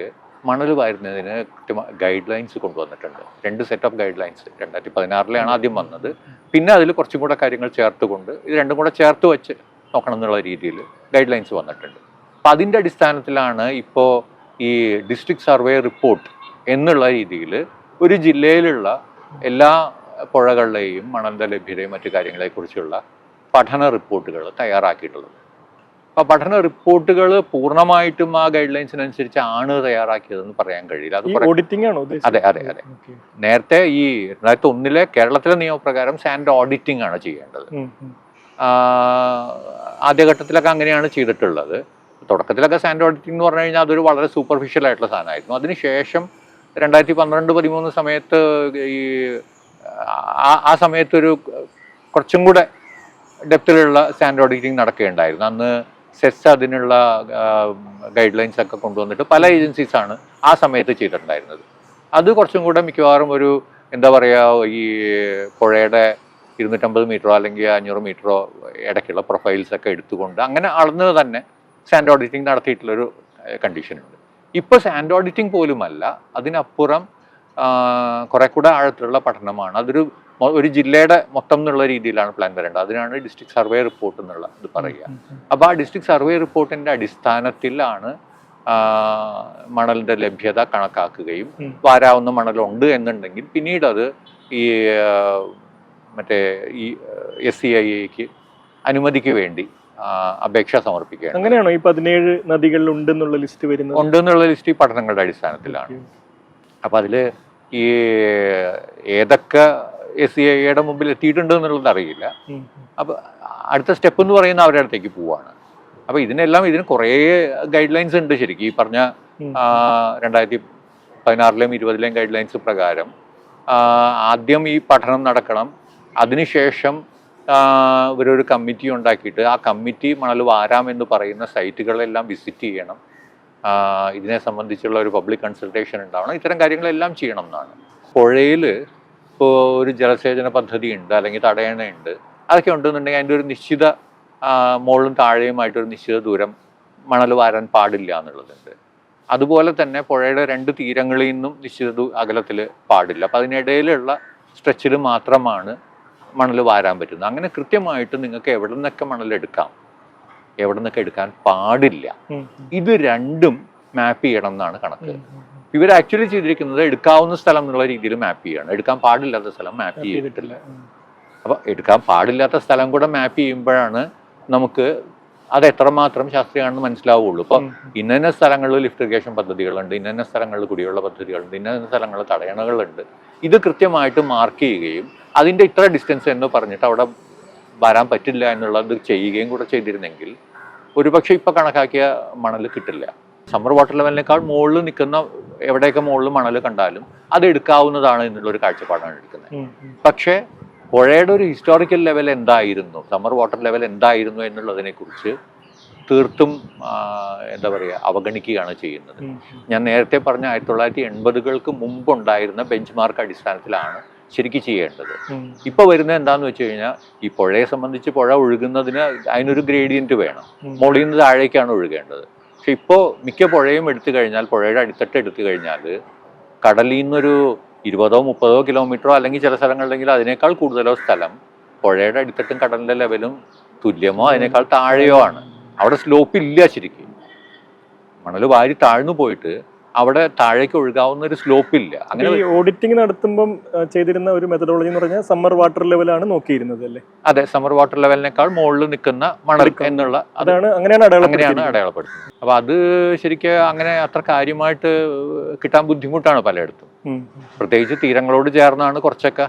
മണൽ വാരുന്നതിന് കൃത്യമായ ഗൈഡ് ലൈൻസ് കൊണ്ടുവന്നിട്ടുണ്ട്. 2 സെറ്റ് ഓഫ് ഗൈഡ് ലൈൻസ് 2016 ആദ്യം വന്നത്. പിന്നെ അതിൽ കുറച്ചും കൂടെ കാര്യങ്ങൾ ചേർത്തുകൊണ്ട് ഇത് രണ്ടും കൂടെ ചേർത്ത് വെച്ച് നോക്കണം എന്നുള്ള രീതിയിൽ ഗൈഡ് ലൈൻസ് വന്നിട്ടുണ്ട്. അപ്പം അതിൻ്റെ അടിസ്ഥാനത്തിലാണ് ഇപ്പോൾ ഈ ഡിസ്ട്രിക്ട് സർവേ റിപ്പോർട്ട് എന്നുള്ള രീതിയിൽ ഒരു ജില്ലയിലുള്ള എല്ലാ പുഴകളുടെയും മണലിൻ്റെ ലഭ്യതയും മറ്റു കാര്യങ്ങളെക്കുറിച്ചുള്ള പഠന റിപ്പോർട്ടുകൾ തയ്യാറാക്കിയിട്ടുള്ളത്. അപ്പോൾ പഠന റിപ്പോർട്ടുകൾ പൂർണ്ണമായിട്ടും ആ ഗൈഡ് ലൈൻസിനനുസരിച്ചാണ് തയ്യാറാക്കിയതെന്ന് പറയാൻ കഴിയില്ല. അത് ഓഡിറ്റിംഗ് ആണോ? അതെ അതെ അതെ. നേരത്തെ ഈ 2001 കേരളത്തിലെ നിയമപ്രകാരം സാൻഡ് ഓഡിറ്റിംഗ് ആണ് ചെയ്യേണ്ടത്. ആദ്യഘട്ടത്തിലൊക്കെ അങ്ങനെയാണ് ചെയ്തിട്ടുള്ളത്. തുടക്കത്തിലൊക്കെ സാൻഡ് ഓഡിറ്റിംഗ് എന്ന് പറഞ്ഞു കഴിഞ്ഞാൽ അതൊരു വളരെ സൂപ്പർഫിഷ്യൽ ആയിട്ടുള്ള സാധനമായിരുന്നു. അതിനുശേഷം 2012-13 സമയത്ത് ഈ ആ സമയത്തൊരു കുറച്ചും കൂടെ ഡെപ്തിലുള്ള സാൻഡ് ഓഡിറ്റിംഗ് നടക്കുകയുണ്ടായിരുന്നു. അന്ന് സെസ് അതിനുള്ള ഗൈഡ് ലൈൻസ് ഒക്കെ കൊണ്ടുവന്നിട്ട് പല ഏജൻസീസാണ് ആ സമയത്ത് ചെയ്തിട്ടുണ്ടായിരുന്നത്. അത് കുറച്ചും കൂടെ മിക്കവാറും ഒരു എന്താ പറയുക, ഈ പുഴയുടെ 250 മീറ്ററോ അല്ലെങ്കിൽ 500 മീറ്ററോ ഇടയ്ക്കുള്ള പ്രൊഫൈൽസ് ഒക്കെ എടുത്തുകൊണ്ട് അങ്ങനെ അളന്ന് തന്നെ സാൻഡ് ഓഡിറ്റിംഗ് നടത്തിയിട്ടുള്ളൊരു കണ്ടീഷനുണ്ട്. ഇപ്പോൾ സാൻഡ് ഓഡിറ്റിംഗ് പോലുമല്ല, അതിനപ്പുറം കുറെ കൂടെ ആഴത്തിലുള്ള പഠനമാണ്. ഒരു ജില്ലയുടെ മൊത്തം എന്നുള്ള രീതിയിലാണ് പ്ലാൻ വരേണ്ടത്. അതിനാണ് ഡിസ്ട്രിക്ട് സർവേ റിപ്പോർട്ട് എന്നുള്ള ഇത് പറയുക. അപ്പോൾ ആ ഡിസ്ട്രിക്ട് സർവേ റിപ്പോർട്ടിന്റെ അടിസ്ഥാനത്തിലാണ് മണലിന്റെ ലഭ്യത കണക്കാക്കുകയും വാരാവുന്ന മണലുണ്ട് എന്നുണ്ടെങ്കിൽ പിന്നീട് അത് ഈ മറ്റേ ഈ SCIAക്ക് അനുമതിക്ക് വേണ്ടി അപേക്ഷ സമർപ്പിക്കുക. അങ്ങനെയാണോ ഈ 17 നദികളിൽ ഉണ്ടെന്നുള്ള ലിസ്റ്റ് വരുന്നത്? ഉണ്ടെന്നുള്ള ലിസ്റ്റ് ഈ പഠനങ്ങളുടെ അടിസ്ഥാനത്തിലാണ്. അപ്പം അതിൽ ഈ ഏതൊക്കെ SCIAയുടെ മുമ്പിൽ എത്തിയിട്ടുണ്ട് എന്നുള്ളത് അറിയില്ല. അപ്പം അടുത്ത സ്റ്റെപ്പ് എന്ന് പറയുന്നത് അവരുടെ അടുത്തേക്ക് പോവാണ്. അപ്പം ഇതിന് കുറേ ഗൈഡ് ലൈൻസ് ഉണ്ട്. ശരിക്കും ഈ പറഞ്ഞ 2016 20 ഗൈഡ് ലൈൻസ് പ്രകാരം ആദ്യം ഈ പഠനം നടക്കണം. അതിനുശേഷം ഇവരൊരു കമ്മിറ്റി ഉണ്ടാക്കിയിട്ട് ആ കമ്മിറ്റി മണൽ വാരാമെന്ന് പറയുന്ന സൈറ്റുകളെല്ലാം വിസിറ്റ് ചെയ്യണം. ഇതിനെ സംബന്ധിച്ചുള്ള ഒരു പബ്ലിക് കൺസൾട്ടേഷൻ ഉണ്ടാവണം. ഇത്തരം കാര്യങ്ങളെല്ലാം ചെയ്യണം എന്നാണ്. പുഴയിൽ ഇപ്പോൾ ഒരു ജലസേചന പദ്ധതി ഉണ്ട്, അല്ലെങ്കിൽ തടയണയുണ്ട്, അതൊക്കെ ഉണ്ടെന്നുണ്ടെങ്കിൽ അതിൻ്റെ ഒരു നിശ്ചിത മുകളിലും താഴെയുമായിട്ടൊരു നിശ്ചിത ദൂരം മണൽ വാരാൻ പാടില്ല എന്നുള്ളതുണ്ട്. അതുപോലെ തന്നെ പുഴയുടെ 2 തീരങ്ങളിൽ നിന്നും നിശ്ചിത അകലത്തിൽ പാടില്ല. അപ്പം അതിനിടയിലുള്ള സ്ട്രെച്ചിൽ മാത്രമാണ് മണൽ വാരാൻ പറ്റുന്നത്. അങ്ങനെ കൃത്യമായിട്ട് നിങ്ങൾക്ക് എവിടെ നിന്നൊക്കെ മണലെടുക്കാം, എവിടെ നിന്നൊക്കെ എടുക്കാൻ പാടില്ല, ഇത് രണ്ടും മാപ്പ് ചെയ്യണം എന്നാണ് കണക്ക്. ഇവർ ആക്ച്വലി ചെയ്തിരിക്കുന്നത് എടുക്കാവുന്ന സ്ഥലം എന്നുള്ള രീതിയിൽ മാപ്പ് ചെയ്യണം, എടുക്കാൻ പാടില്ലാത്ത സ്ഥലം മാപ്പ് ചെയ്തിട്ടില്ല. അപ്പോൾ എടുക്കാൻ പാടില്ലാത്ത സ്ഥലം കൂടെ മാപ്പ് ചെയ്യുമ്പോഴാണ് നമുക്ക് അത് എത്രമാത്രം ശാസ്ത്രീയമാണെന്ന് മനസ്സിലാവുള്ളൂ. ഇപ്പം ഇന്ന സ്ഥലങ്ങളിൽ ലിഫ്റ്റ് ഇറിഗേഷൻ പദ്ധതികളുണ്ട്, ഇന്ന സ്ഥലങ്ങളിൽ കുടിവെള്ള പദ്ധതികളുണ്ട്, ഇന്ന സ്ഥലങ്ങളിൽ തടയണകളുണ്ട്. ഇത് കൃത്യമായിട്ട് മാർക്ക് ചെയ്യുകയും അതിൻ്റെ ഇത്ര ഡിസ്റ്റൻസ് എന്ന് പറഞ്ഞിട്ട് അവിടെ വരാൻ പറ്റില്ല എന്നുള്ളത് ചെയ്യുകയും കൂടെ ചെയ്തിരുന്നെങ്കിൽ ഒരുപക്ഷെ ഇപ്പം കണക്കാക്കിയ മണൽ കിട്ടില്ല. സമ്മർ വാട്ടർ ലെവലിനേക്കാൾ മുകളിൽ നിൽക്കുന്ന എവിടെയൊക്കെ മുകളിൽ മണൽ കണ്ടാലും അത് എടുക്കാവുന്നതാണ് എന്നുള്ളൊരു കാഴ്ചപ്പാടാണ് എടുക്കുന്നത്. പക്ഷേ പുഴയുടെ ഒരു ഹിസ്റ്റോറിക്കൽ ലെവൽ എന്തായിരുന്നു, സമ്മർ വാട്ടർ ലെവൽ എന്തായിരുന്നു എന്നുള്ളതിനെക്കുറിച്ച് തീർത്തും എന്താ പറയുക അവഗണിക്കുകയാണ് ചെയ്യുന്നത്. ഞാൻ നേരത്തെ പറഞ്ഞ 1980-കൾക്ക് മുമ്പുണ്ടായിരുന്ന ബെഞ്ച് മാർക്ക് അടിസ്ഥാനത്തിലാണ് ശരിക്കും ചെയ്യേണ്ടത്. ഇപ്പൊ വരുന്നത് എന്താന്ന് വെച്ച് കഴിഞ്ഞാൽ ഈ പുഴയെ സംബന്ധിച്ച് പുഴ ഒഴുകുന്നതിന് അതിനൊരു ഗ്രേഡിയന്റ് വേണം. മുകളിൽ നിന്ന് താഴേക്കാണ് ഒഴുകേണ്ടത്. പക്ഷെ ഇപ്പോൾ മിക്ക പുഴയും എടുത്തു കഴിഞ്ഞാൽ, പുഴയുടെ അടിത്തട്ട് എടുത്തു കഴിഞ്ഞാൽ കടലിൽ നിന്നൊരു 20-30 കിലോമീറ്ററോ അല്ലെങ്കിൽ ചില സ്ഥലങ്ങളിലെങ്കിൽ അതിനേക്കാൾ കൂടുതലോ സ്ഥലം പുഴയുടെ അടിത്തട്ടും കടലിൻ്റെ ലെവലും തുല്യമോ അതിനേക്കാൾ താഴെയോ ആണ്. അവിടെ സ്ലോപ്പ് ഇല്ല. ശരിക്കും മണൽ വാരി താഴ്ന്നു പോയിട്ട് അവിടെ താഴേക്ക് ഒഴുകാവുന്ന ഒരു സ്ലോപ്പ് ഇല്ല. അങ്ങനെ ഈ ഓഡിറ്റിംഗ് നടത്തുമ്പം ചെയ്തിരുന്ന ഒരു മെത്തഡോളജി എന്ന് പറഞ്ഞാൽ സമ്മർ വാട്ടർ ലെവലാണ് നോക്കിയിരുന്നത് അല്ലേ? അതെ, സമ്മർ വാട്ടർ ലെവലിനേക്കാൾ മുകളിൽ നിൽക്കുന്ന മണൽ എന്നുള്ള അങ്ങനെയാണ് അടയാളപ്പെടുത്തുന്നത്. അപ്പൊ അത് ശരിക്കും അങ്ങനെ അത്ര കാര്യമായിട്ട് കിട്ടാൻ ബുദ്ധിമുട്ടാണ് പലയിടത്തും. പ്രത്യേകിച്ച് തീരങ്ങളോട് ചേർന്നാണ് കുറച്ചൊക്കെ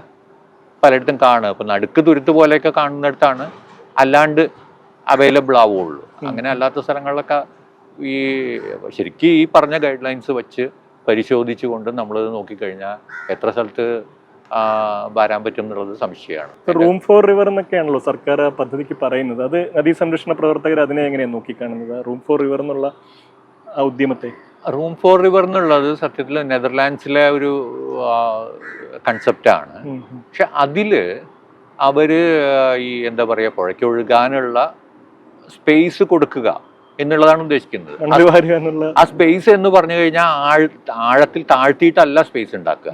പലയിടത്തും കാണുക. ഇപ്പൊ നടുക്ക് തുരുത്ത് പോലെയൊക്കെ കാണുന്നിടത്താണ് അല്ലാണ്ട് അവൈലബിൾ ആവുള്ളൂ. അങ്ങനെ അല്ലാത്ത സ്ഥലങ്ങളിലൊക്കെ ഈ ശരിക്കും ഈ പറഞ്ഞ ഗൈഡ് ലൈൻസ് വെച്ച് പരിശോധിച്ചുകൊണ്ട് നമ്മളത് നോക്കിക്കഴിഞ്ഞാൽ എത്ര സ്ഥലത്ത് വരാൻ പറ്റും എന്നുള്ളത് സംശയമാണ്. റൂം ഫോർ റിവർ എന്നൊക്കെയാണല്ലോ സർക്കാർ പദ്ധതിക്ക് പറയുന്നത്. അത് നദീ സംരക്ഷണ പ്രവർത്തകർ അതിനെ എങ്ങനെയാണ് നോക്കിക്കാണുന്നത്, റൂം ഫോർ റിവർ എന്നുള്ള ആ ഉദ്യമത്തെ? റൂം ഫോർ റിവർ എന്നുള്ളത് സത്യത്തിൽ നെതർലാൻഡ്സിലെ ഒരു കൺസെപ്റ്റാണ്. പക്ഷെ അതില് അവര് ഈ എന്താ പറയുക, പുഴയ്ക്ക് ഒഴുകാനുള്ള സ്പേസ് കൊടുക്കുക എന്നുള്ളതാണ് ഉദ്ദേശിക്കുന്നത്. ആ സ്പേസ് എന്ന് പറഞ്ഞു കഴിഞ്ഞാൽ ആഴത്തിൽ താഴ്ത്തിയിട്ടല്ല സ്പേസ് ഉണ്ടാക്കുക.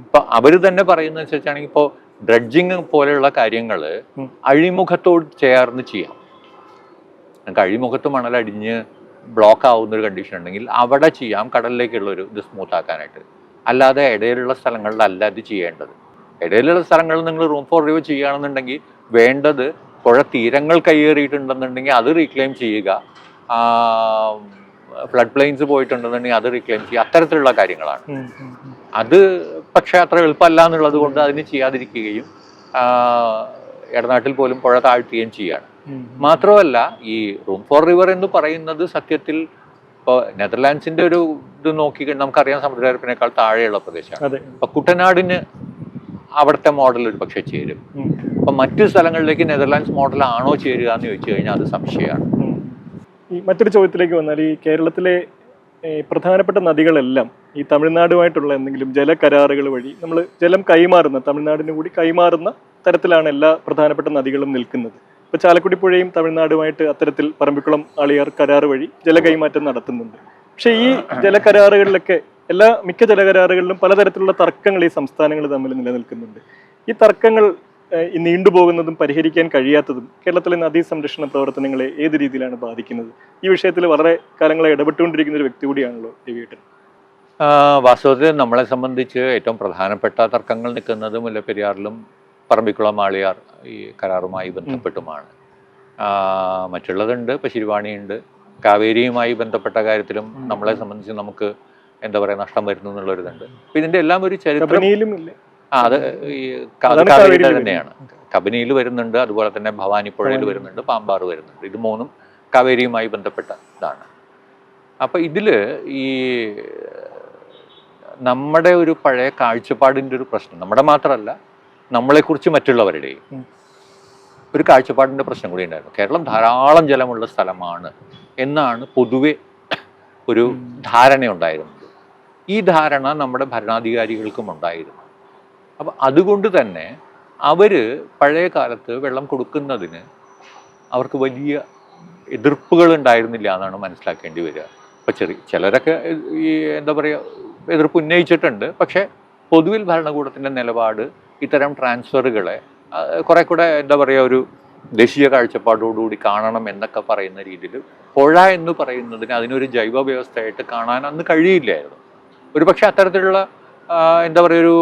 ഇപ്പൊ അവര് തന്നെ പറയുന്നതനുസരിച്ചാണെങ്കിൽ ഇപ്പോൾ ഡ്രഡ്ജിങ് പോലെയുള്ള കാര്യങ്ങൾ അഴിമുഖത്തോട് ചേർന്ന് ചെയ്യാം. നമുക്ക് അഴിമുഖത്ത് മണലടിഞ്ഞ് ബ്ലോക്ക് ആവുന്ന ഒരു കണ്ടീഷൻ ഉണ്ടെങ്കിൽ അവിടെ ചെയ്യാം, കടലിലേക്കുള്ളൊരു ഇത് സ്മൂത്ത് ആക്കാനായിട്ട്. അല്ലാതെ ഇടയിലുള്ള സ്ഥലങ്ങളിലല്ല ഇത് ചെയ്യേണ്ടത്. ഇടയിലുള്ള സ്ഥലങ്ങളിൽ നിങ്ങൾ റൂം ഫോർ റിവർ ചെയ്യുകയാണെന്നുണ്ടെങ്കിൽ വേണ്ടത് പുഴ തീരങ്ങൾ കയ്യേറിയിട്ടുണ്ടെന്നുണ്ടെങ്കിൽ അത് റീക്ലെയിം ചെയ്യുക, ഫ്ലഡ് പ്ലെയിൻസ് പോയിട്ടുണ്ടെന്നുണ്ടെങ്കിൽ അത് റീക്ലെയിം ചെയ്യുക, അത്തരത്തിലുള്ള കാര്യങ്ങളാണ്. അത് പക്ഷെ അത്ര എളുപ്പമല്ല എന്നുള്ളത് കൊണ്ട് അതിന് ചെയ്യാതിരിക്കുകയും ഇടനാട്ടിൽ പോലും പുഴ താഴ്ത്തുകയും ചെയ്യുകയാണ്. മാത്രമല്ല ഈ റൂം ഫോർ റിവർ എന്ന് പറയുന്നത് സത്യത്തിൽ ഇപ്പോൾ നെതർലാൻഡ്സിന്റെ ഒരു ഇത് നോക്കി നമുക്കറിയാം, സമുദ്രനിരപ്പിനേക്കാൾ താഴെയുള്ള പ്രദേശമാണ്. അപ്പൊ കുട്ടനാടിന് അവിടുത്തെ മോഡൽ ഒരു പക്ഷേ ചേരും. അപ്പൊ മറ്റു സ്ഥലങ്ങളിലേക്ക് നെതർലാൻഡ്സ് മോഡൽ ആണോ ചേരുക എന്ന് ചോദിച്ചു കഴിഞ്ഞാൽ അത് സംശയമാണ്. ഈ മറ്റൊരു ചോദ്യത്തിലേക്ക് വന്നാൽ, ഈ കേരളത്തിലെ പ്രധാനപ്പെട്ട നദികളെല്ലാം ഈ തമിഴ്നാടുമായിട്ടുള്ള എന്തെങ്കിലും ജലകരാറുകൾ വഴി നമ്മൾ ജലം കൈമാറുന്ന, തമിഴ്നാടിന് കൂടി കൈമാറുന്ന തരത്തിലാണ് എല്ലാ പ്രധാനപ്പെട്ട നദികളും നിൽക്കുന്നത്. ഇപ്പോൾ ചാലക്കുടി പുഴയും തമിഴ്നാടുമായിട്ട് അത്തരത്തിൽ പറമ്പിക്കുളം ആളിയാർ കരാറ് വഴി ജല കൈമാറ്റം നടത്തുന്നുണ്ട്. പക്ഷേ ഈ ജലകരാറുകളിലൊക്കെ മിക്ക ജലകരാറുകളിലും പലതരത്തിലുള്ള തർക്കങ്ങൾ ഈ സംസ്ഥാനങ്ങൾ തമ്മിൽ നിലനിൽക്കുന്നുണ്ട്. ഈ തർക്കങ്ങൾ നീണ്ടുപോകുന്നതും പരിഹരിക്കാൻ കഴിയാത്തതും കേരളത്തിലെ നദീ സംരക്ഷണ പ്രവർത്തനങ്ങളെ ഏത് രീതിയിലാണ് ബാധിക്കുന്നത്? ഈ വിഷയത്തിൽ വളരെ കാലങ്ങളെ ഇടപെട്ടുകൊണ്ടിരിക്കുന്ന ഒരു വ്യക്തി കൂടിയാണല്ലോ രവിയേട്ടൻ. വാസ്തവത്തിൽ നമ്മളെ സംബന്ധിച്ച് ഏറ്റവും പ്രധാനപ്പെട്ട തർക്കങ്ങൾ നിൽക്കുന്നത് മുല്ലപ്പെരിയാറിലും പറമ്പിക്കുളം ആളിയാർ ഈ കരാറുമായി ബന്ധപ്പെട്ടുമാണ്. മറ്റുള്ളതുണ്ട്, ഇപ്പോൾ ശിരുവാണിയുണ്ട്, കാവേരിയുമായി ബന്ധപ്പെട്ട കാര്യത്തിലും നമ്മളെ സംബന്ധിച്ച് നമുക്ക് എന്താ പറയുക നഷ്ടം വരുന്നു എന്നുള്ളൊരിതുണ്ട്. അപ്പം ഇതിൻ്റെ എല്ലാം ഒരു ചരിത്രം അത് ഈ കാവേരിയുടെ തന്നെയാണ്. കബനിയിൽ വരുന്നുണ്ട്, അതുപോലെ തന്നെ ഭവാനിപ്പുഴയിൽ വരുന്നുണ്ട്, പാമ്പാറ് വരുന്നുണ്ട്. ഇത് മൂന്നും കാവേരിയുമായി ബന്ധപ്പെട്ട ഇതാണ്. അപ്പം ഇതിൽ ഈ നമ്മുടെ ഒരു പഴയ കാഴ്ചപ്പാടിൻ്റെ ഒരു പ്രശ്നം, നമ്മുടെ മാത്രമല്ല നമ്മളെക്കുറിച്ച് മറ്റുള്ളവരുടെയും ഒരു കാഴ്ചപ്പാടിൻ്റെ പ്രശ്നം കൂടി ഉണ്ടായിരുന്നു. കേരളം ധാരാളം ജലമുള്ള സ്ഥലമാണ് എന്നാണ് പൊതുവെ ഒരു ധാരണയുണ്ടായിരുന്നത്. ഈ ധാരണ നമ്മുടെ ഭരണാധികാരികൾക്കും ഉണ്ടായിരുന്നു. അപ്പം അതുകൊണ്ട് തന്നെ അവർ പഴയ കാലത്ത് വെള്ളം കൊടുക്കുന്നതിന് അവർക്ക് വലിയ എതിർപ്പുകൾ ഉണ്ടായിരുന്നില്ല എന്നാണ് മനസ്സിലാക്കേണ്ടി വരിക. ഇപ്പം ചിലരൊക്കെ ഈ എന്താ പറയുക എതിർപ്പ് ഉന്നയിച്ചിട്ടുണ്ട്. പക്ഷേ പൊതുവിൽ ഭരണകൂടത്തിൻ്റെ നിലപാട് ഇത്തരം ട്രാൻസ്ഫറുകളെ കുറെ കൂടെ എന്താ പറയുക ഒരു ദേശീയ കാഴ്ചപ്പാടോടുകൂടി കാണണം എന്നൊക്കെ പറയുന്ന രീതിയിൽ പുഴ എന്ന് പറയുന്നതിന് അതിനൊരു ജൈവ വ്യവസ്ഥയായിട്ട് കാണാൻ അന്ന് കഴിയില്ലായിരുന്നു. ഒരു പക്ഷെ അത്തരത്തിലുള്ള എന്താ പറയുക ഒരു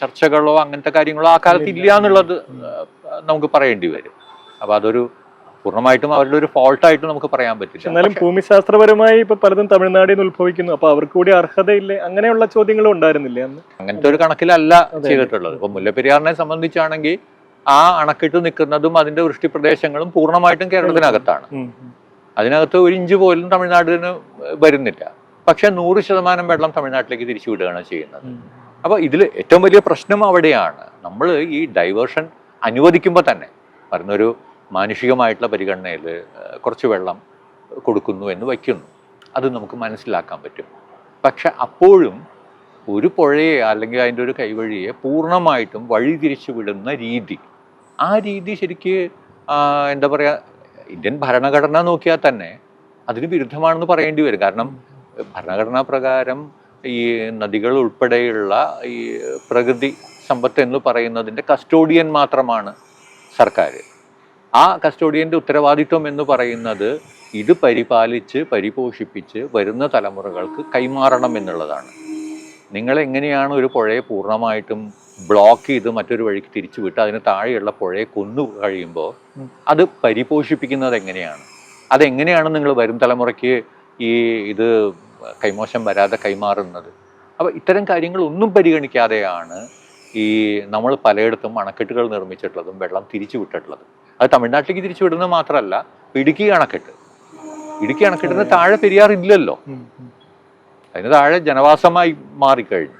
ചർച്ചകളോ അങ്ങനത്തെ കാര്യങ്ങളോ ആ കാലത്ത് ഇല്ല എന്നുള്ളത് നമുക്ക് പറയേണ്ടി വരും. അപ്പൊ അതൊരു പൂർണ്ണമായിട്ടും അവരുടെ ഒരു ഫോൾട്ടായിട്ട് നമുക്ക് പറയാൻ പറ്റില്ല. എന്നാലും ഭൂമിശാസ്ത്രപരമായി ഇപ്പൊ പലതും തമിഴ്നാടിൽ നിന്ന് ഉത്ഭവിക്കുന്നു, അപ്പൊ അവർക്ക് കൂടി അർഹതയില്ലേ, അങ്ങനെയുള്ള ചോദ്യങ്ങളും ഉണ്ടായിരുന്നില്ലേ അന്ന്? അങ്ങനത്തെ ഒരു കണക്കിലല്ല ചെയ്തിട്ടുള്ളത്. ഇപ്പൊ മുല്ലപ്പെരിയാറിനെ സംബന്ധിച്ചാണെങ്കിൽ ആ അണക്കെട്ട് നിൽക്കുന്നതും അതിന്റെ വൃഷ്ടിപ്രദേശങ്ങളും പൂർണ്ണമായിട്ടും കേരളത്തിനകത്താണ്. അതിനകത്ത് ഒരു ഇഞ്ച് പോലും തമിഴ്നാടിന് വരുന്നില്ല. പക്ഷെ 100% വെള്ളം തമിഴ്നാട്ടിലേക്ക് തിരിച്ചു വിടുകയാണ് ചെയ്യുന്നത്. അപ്പൊ ഇതിൽ ഏറ്റവും വലിയ പ്രശ്നം അവിടെയാണ്. നമ്മൾ ഈ ഡൈവേർഷൻ അനുവദിക്കുമ്പോൾ തന്നെ പറഞ്ഞൊരു മാനുഷികമായിട്ടുള്ള പരിഗണനയിൽ കുറച്ച് വെള്ളം കൊടുക്കുന്നു എന്ന് വയ്ക്കുന്നു, അത് നമുക്ക് മനസ്സിലാക്കാൻ പറ്റും. പക്ഷെ അപ്പോഴും ഒരു പുഴയെ അല്ലെങ്കിൽ അതിൻ്റെ ഒരു കൈവഴിയെ പൂർണ്ണമായിട്ടും വഴി തിരിച്ചു വിടുന്ന രീതി, ആ രീതി ശരിക്ക് എന്താ പറയുക ഇന്ത്യൻ ഭരണഘടന നോക്കിയാൽ തന്നെ അതിന് വിരുദ്ധമാണെന്ന് പറയേണ്ടി വരും. കാരണം ഭരണഘടനാ പ്രകാരം ഈ നദികൾ ഉൾപ്പെടെയുള്ള ഈ പ്രകൃതി സമ്പത്ത് എന്ന് പറയുന്നതിൻ്റെ കസ്റ്റോഡിയൻ മാത്രമാണ് സർക്കാർ. ആ കസ്റ്റോഡിയൻ്റെ ഉത്തരവാദിത്വം എന്ന് പറയുന്നത് ഇത് പരിപാലിച്ച് പരിപോഷിപ്പിച്ച് വരുന്ന തലമുറകൾക്ക് കൈമാറണം എന്നുള്ളതാണ്. നിങ്ങളെങ്ങനെയാണ് ഒരു പുഴയെ പൂർണ്ണമായിട്ടും ബ്ലോക്ക് ചെയ്ത് മറ്റൊരു വഴിക്ക് തിരിച്ചു വിട്ട് അതിന് താഴെയുള്ള പുഴയെ കൊന്നു കഴിയുമ്പോൾ അത് പരിപോഷിപ്പിക്കുന്നത് എങ്ങനെയാണ്? അതെങ്ങനെയാണ് നിങ്ങൾ വരും തലമുറയ്ക്ക് ഇത് കൈമോശം വരാതെ കൈമാറുന്നത്? അപ്പോൾ ഇത്തരം കാര്യങ്ങളൊന്നും പരിഗണിക്കാതെയാണ് നമ്മൾ പലയിടത്തും അണക്കെട്ടുകൾ നിർമ്മിച്ചിട്ടുള്ളതും വെള്ളം തിരിച്ചു വിട്ടിട്ടുള്ളത്. അത് തമിഴ്നാട്ടിലേക്ക് തിരിച്ചു വിടുന്നത് മാത്രമല്ല, ഇടുക്കി അണക്കെട്ടിന് താഴെ പെരിയാർ ഇല്ലല്ലോ. അതിന് താഴെ ജനവാസമായി മാറിക്കഴിഞ്ഞു.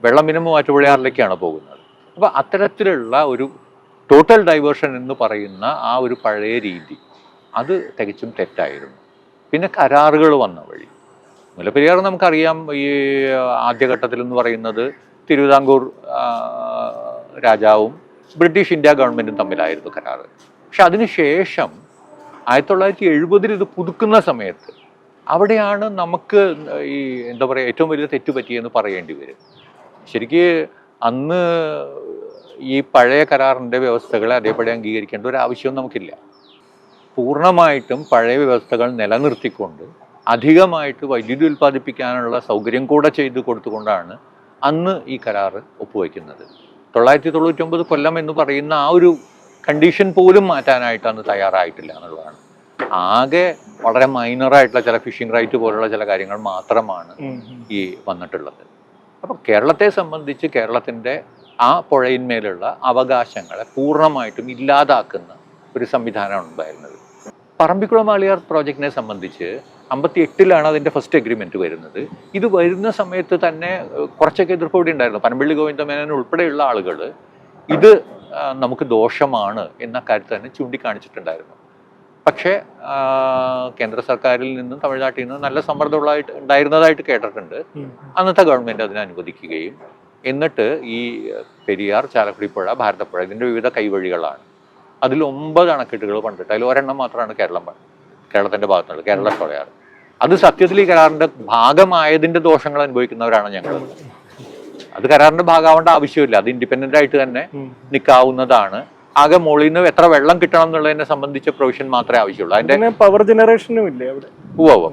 വെള്ളം പിന്നെ മൂവാറ്റുപുഴയാറിലേക്കാണ് പോകുന്നത്. അപ്പോൾ അത്തരത്തിലുള്ള ഒരു ടോട്ടൽ ഡൈവേർഷൻ എന്ന് പറയുന്ന ആ ഒരു പഴയ രീതി അത് തികച്ചും തെറ്റായിരുന്നു. പിന്നെ കരാറുകൾ വന്ന വഴി മുല്ലപ്പെരിയാർ നമുക്കറിയാം. ഈ ആദ്യഘട്ടത്തിൽ എന്ന് പറയുന്നത് തിരുവിതാംകൂർ രാജാവും ബ്രിട്ടീഷ് ഇന്ത്യ ഗവൺമെൻറ്റും തമ്മിലായിരുന്നു കരാറ്. പക്ഷെ അതിനുശേഷം 1970 ഇത് പുതുക്കുന്ന സമയത്ത് അവിടെയാണ് നമുക്ക് എന്താ പറയുക ഏറ്റവും വലിയ തെറ്റ് പറ്റിയെന്ന് പറയേണ്ടി വരും. ശരിക്ക് അന്ന് ഈ പഴയ കരാറിൻ്റെ വ്യവസ്ഥകളെ അതേപടി അംഗീകരിക്കേണ്ട ഒരു ആവശ്യവും നമുക്കില്ല. പൂർണ്ണമായിട്ടും പഴയ വ്യവസ്ഥകൾ നിലനിർത്തിക്കൊണ്ട് അധികമായിട്ട് വൈദ്യുതി ഉൽപ്പാദിപ്പിക്കാനുള്ള സൗകര്യം കൂടെ ചെയ്തു കൊടുത്തുകൊണ്ടാണ് അന്ന് ഈ കരാറ് ഒപ്പുവയ്ക്കുന്നത്. 999 കൊല്ലം എന്ന് പറയുന്ന ആ ഒരു കണ്ടീഷൻ പോലും മാറ്റാനായിട്ട് അന്ന് തയ്യാറായിട്ടില്ല എന്നുള്ളതാണ്. ആകെ വളരെ മൈനറായിട്ടുള്ള ചില ഫിഷിംഗ് റൈറ്റ് പോലുള്ള ചില കാര്യങ്ങൾ മാത്രമാണ് ഈ വന്നിട്ടുള്ളത്. അപ്പോൾ കേരളത്തെ സംബന്ധിച്ച് കേരളത്തിൻ്റെ ആ പുഴയിന്മേലുള്ള അവകാശങ്ങളെ പൂർണ്ണമായിട്ടും ഇല്ലാതാക്കുന്ന ഒരു സംവിധാനമാണ് ഉണ്ടായിരുന്നത്. പറമ്പിക്കുളം ആളിയാർ പ്രോജക്റ്റിനെ സംബന്ധിച്ച് 58 അതിൻ്റെ ഫസ്റ്റ് എഗ്രിമെൻറ്റ് വരുന്നത്. ഇത് വരുന്ന സമയത്ത് തന്നെ കുറച്ചൊക്കെ എതിർപ്പോടെ ഉണ്ടായിരുന്നു. പനമ്പള്ളി ഗോവിന്ദമേനോൻ ഉൾപ്പെടെയുള്ള ആളുകൾ ഇത് നമുക്ക് ദോഷമാണ് എന്ന കാര്യത്തിൽ തന്നെ ചൂണ്ടിക്കാണിച്ചിട്ടുണ്ടായിരുന്നു. പക്ഷേ കേന്ദ്ര സർക്കാരിൽ നിന്നും തമിഴ്നാട്ടിൽ നിന്നും നല്ല ഉണ്ടായിരുന്നതായിട്ട് കേട്ടിട്ടുണ്ട്. അന്നത്തെ ഗവൺമെൻറ് അതിനെ അനുവദിക്കുകയും എന്നിട്ട് ഈ പെരിയാർ, ചാലക്കുടി പുഴ, ഭാരതപ്പുഴ ഇതിൻ്റെ വിവിധ കൈവഴികളാണ്. അതിൽ 9 അണക്കെട്ടുകൾ പണ്ടിട്ട് അതിൽ ഒരെണ്ണം മാത്രമാണ് കേരളത്തിൻ്റെ ഭാഗത്തുള്ളത്, കേരള ഷോളയാർ. അത് സത്യത്തിൽ ഈ കരാറിൻ്റെ ഭാഗമായതിൻ്റെ ദോഷങ്ങൾ അനുഭവിക്കുന്നവരാണ് ഞങ്ങൾ. അത് കരാറിൻ്റെ ഭാഗമാവേണ്ട ആവശ്യമില്ല, അത് ഇൻഡിപെൻഡൻ്റ് ആയിട്ട് തന്നെ നിൽക്കാവുന്നതാണ്. ആകെ മുകളിൽ നിന്ന് എത്ര വെള്ളം കിട്ടണം എന്നുള്ളതിനെ സംബന്ധിച്ച പ്രൊവിഷൻ മാത്രമേ ആവശ്യമുള്ളൂ. അതിൻ്റെ പവർ ജനറേഷനും ഇല്ലേ അവിടെ?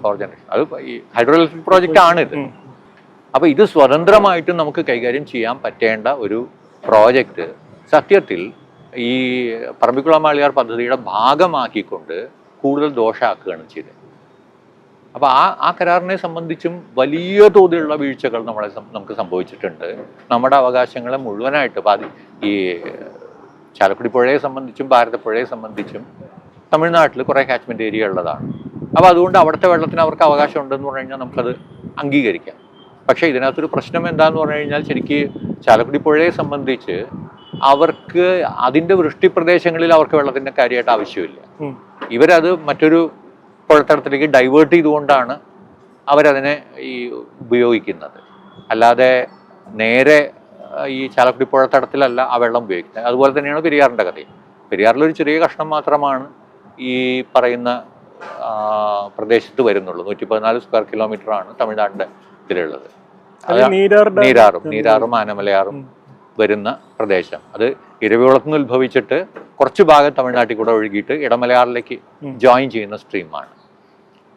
പവർ ജനറേഷൻ അത് ഈ ഹൈഡ്രോ ഇലക്ട്രിക് പ്രോജക്റ്റ് ആണ് ഇത്. അപ്പോൾ ഇത് സ്വതന്ത്രമായിട്ടും നമുക്ക് കൈകാര്യം ചെയ്യാൻ പറ്റേണ്ട ഒരു പ്രോജക്റ്റ് സത്യത്തിൽ ഈ പറമ്പിക്കുളം ആളിയാർ പദ്ധതിയുടെ ഭാഗമാക്കിക്കൊണ്ട് കൂടുതൽ ദോഷമാക്കുകയാണ് ചെയ്തത്. അപ്പോൾ ആ കരാറിനെ സംബന്ധിച്ചും വലിയ തോതിലുള്ള വീഴ്ചകൾ നമുക്ക് സംഭവിച്ചിട്ടുണ്ട്. നമ്മുടെ അവകാശങ്ങളെ മുഴുവനായിട്ട് ഈ ചാലക്കുടി പുഴയെ സംബന്ധിച്ചും ഭാരതപ്പുഴയെ സംബന്ധിച്ചും തമിഴ്നാട്ടിൽ കുറേ കാച്ച്മെൻറ്റ് ഏരിയ ഉള്ളതാണ്. അപ്പോൾ അതുകൊണ്ട് അവിടുത്തെ വെള്ളത്തിന് അവർക്ക് അവകാശം ഉണ്ടെന്ന് പറഞ്ഞു കഴിഞ്ഞാൽ നമുക്കത് അംഗീകരിക്കാം. പക്ഷേ ഇതിനകത്തൊരു പ്രശ്നം എന്താണെന്ന് പറഞ്ഞു കഴിഞ്ഞാൽ ശരിക്ക് ചാലക്കുടി പുഴയെ സംബന്ധിച്ച് അവർക്ക് അതിൻ്റെ വൃഷ്ടിപ്രദേശങ്ങളിൽ അവർക്ക് വെള്ളത്തിൻ്റെ കാര്യമായിട്ട് ആവശ്യമില്ല. ഇവരത് മറ്റൊരു പുഴത്തടത്തിലേക്ക് ഡൈവേർട്ട് ചെയ്തുകൊണ്ടാണ് അവരതിനെ ഉപയോഗിക്കുന്നത്. അല്ലാതെ നേരെ ഈ ചാലക്കുടി പുഴത്തടത്തിലല്ല ആ വെള്ളം ഉപയോഗിക്കുന്നത്. അതുപോലെ തന്നെയാണ് പെരിയാറിൻ്റെ കഥയും. പെരിയാറിലൊരു ചെറിയ കഷ്ണം മാത്രമാണ് ഈ പറയുന്ന പ്രദേശത്ത് വരുന്നുള്ളൂ. 114 സ്ക്വയർ കിലോമീറ്ററാണ് തമിഴ്നാടിൻ്റെ ഇതിലുള്ളത്. നീരാറും ആനമലയാറും വരുന്ന പ്രദേശം. അത് ഇരവികുളത്ത് നിന്ന് ഉത്ഭവിച്ചിട്ട് കുറച്ച് ഭാഗം തമിഴ്നാട്ടിൽ കൂടെ ഒഴുകിയിട്ട് ഇടമലയാറിലേക്ക് ജോയിൻ ചെയ്യുന്ന സ്ട്രീമാണ്.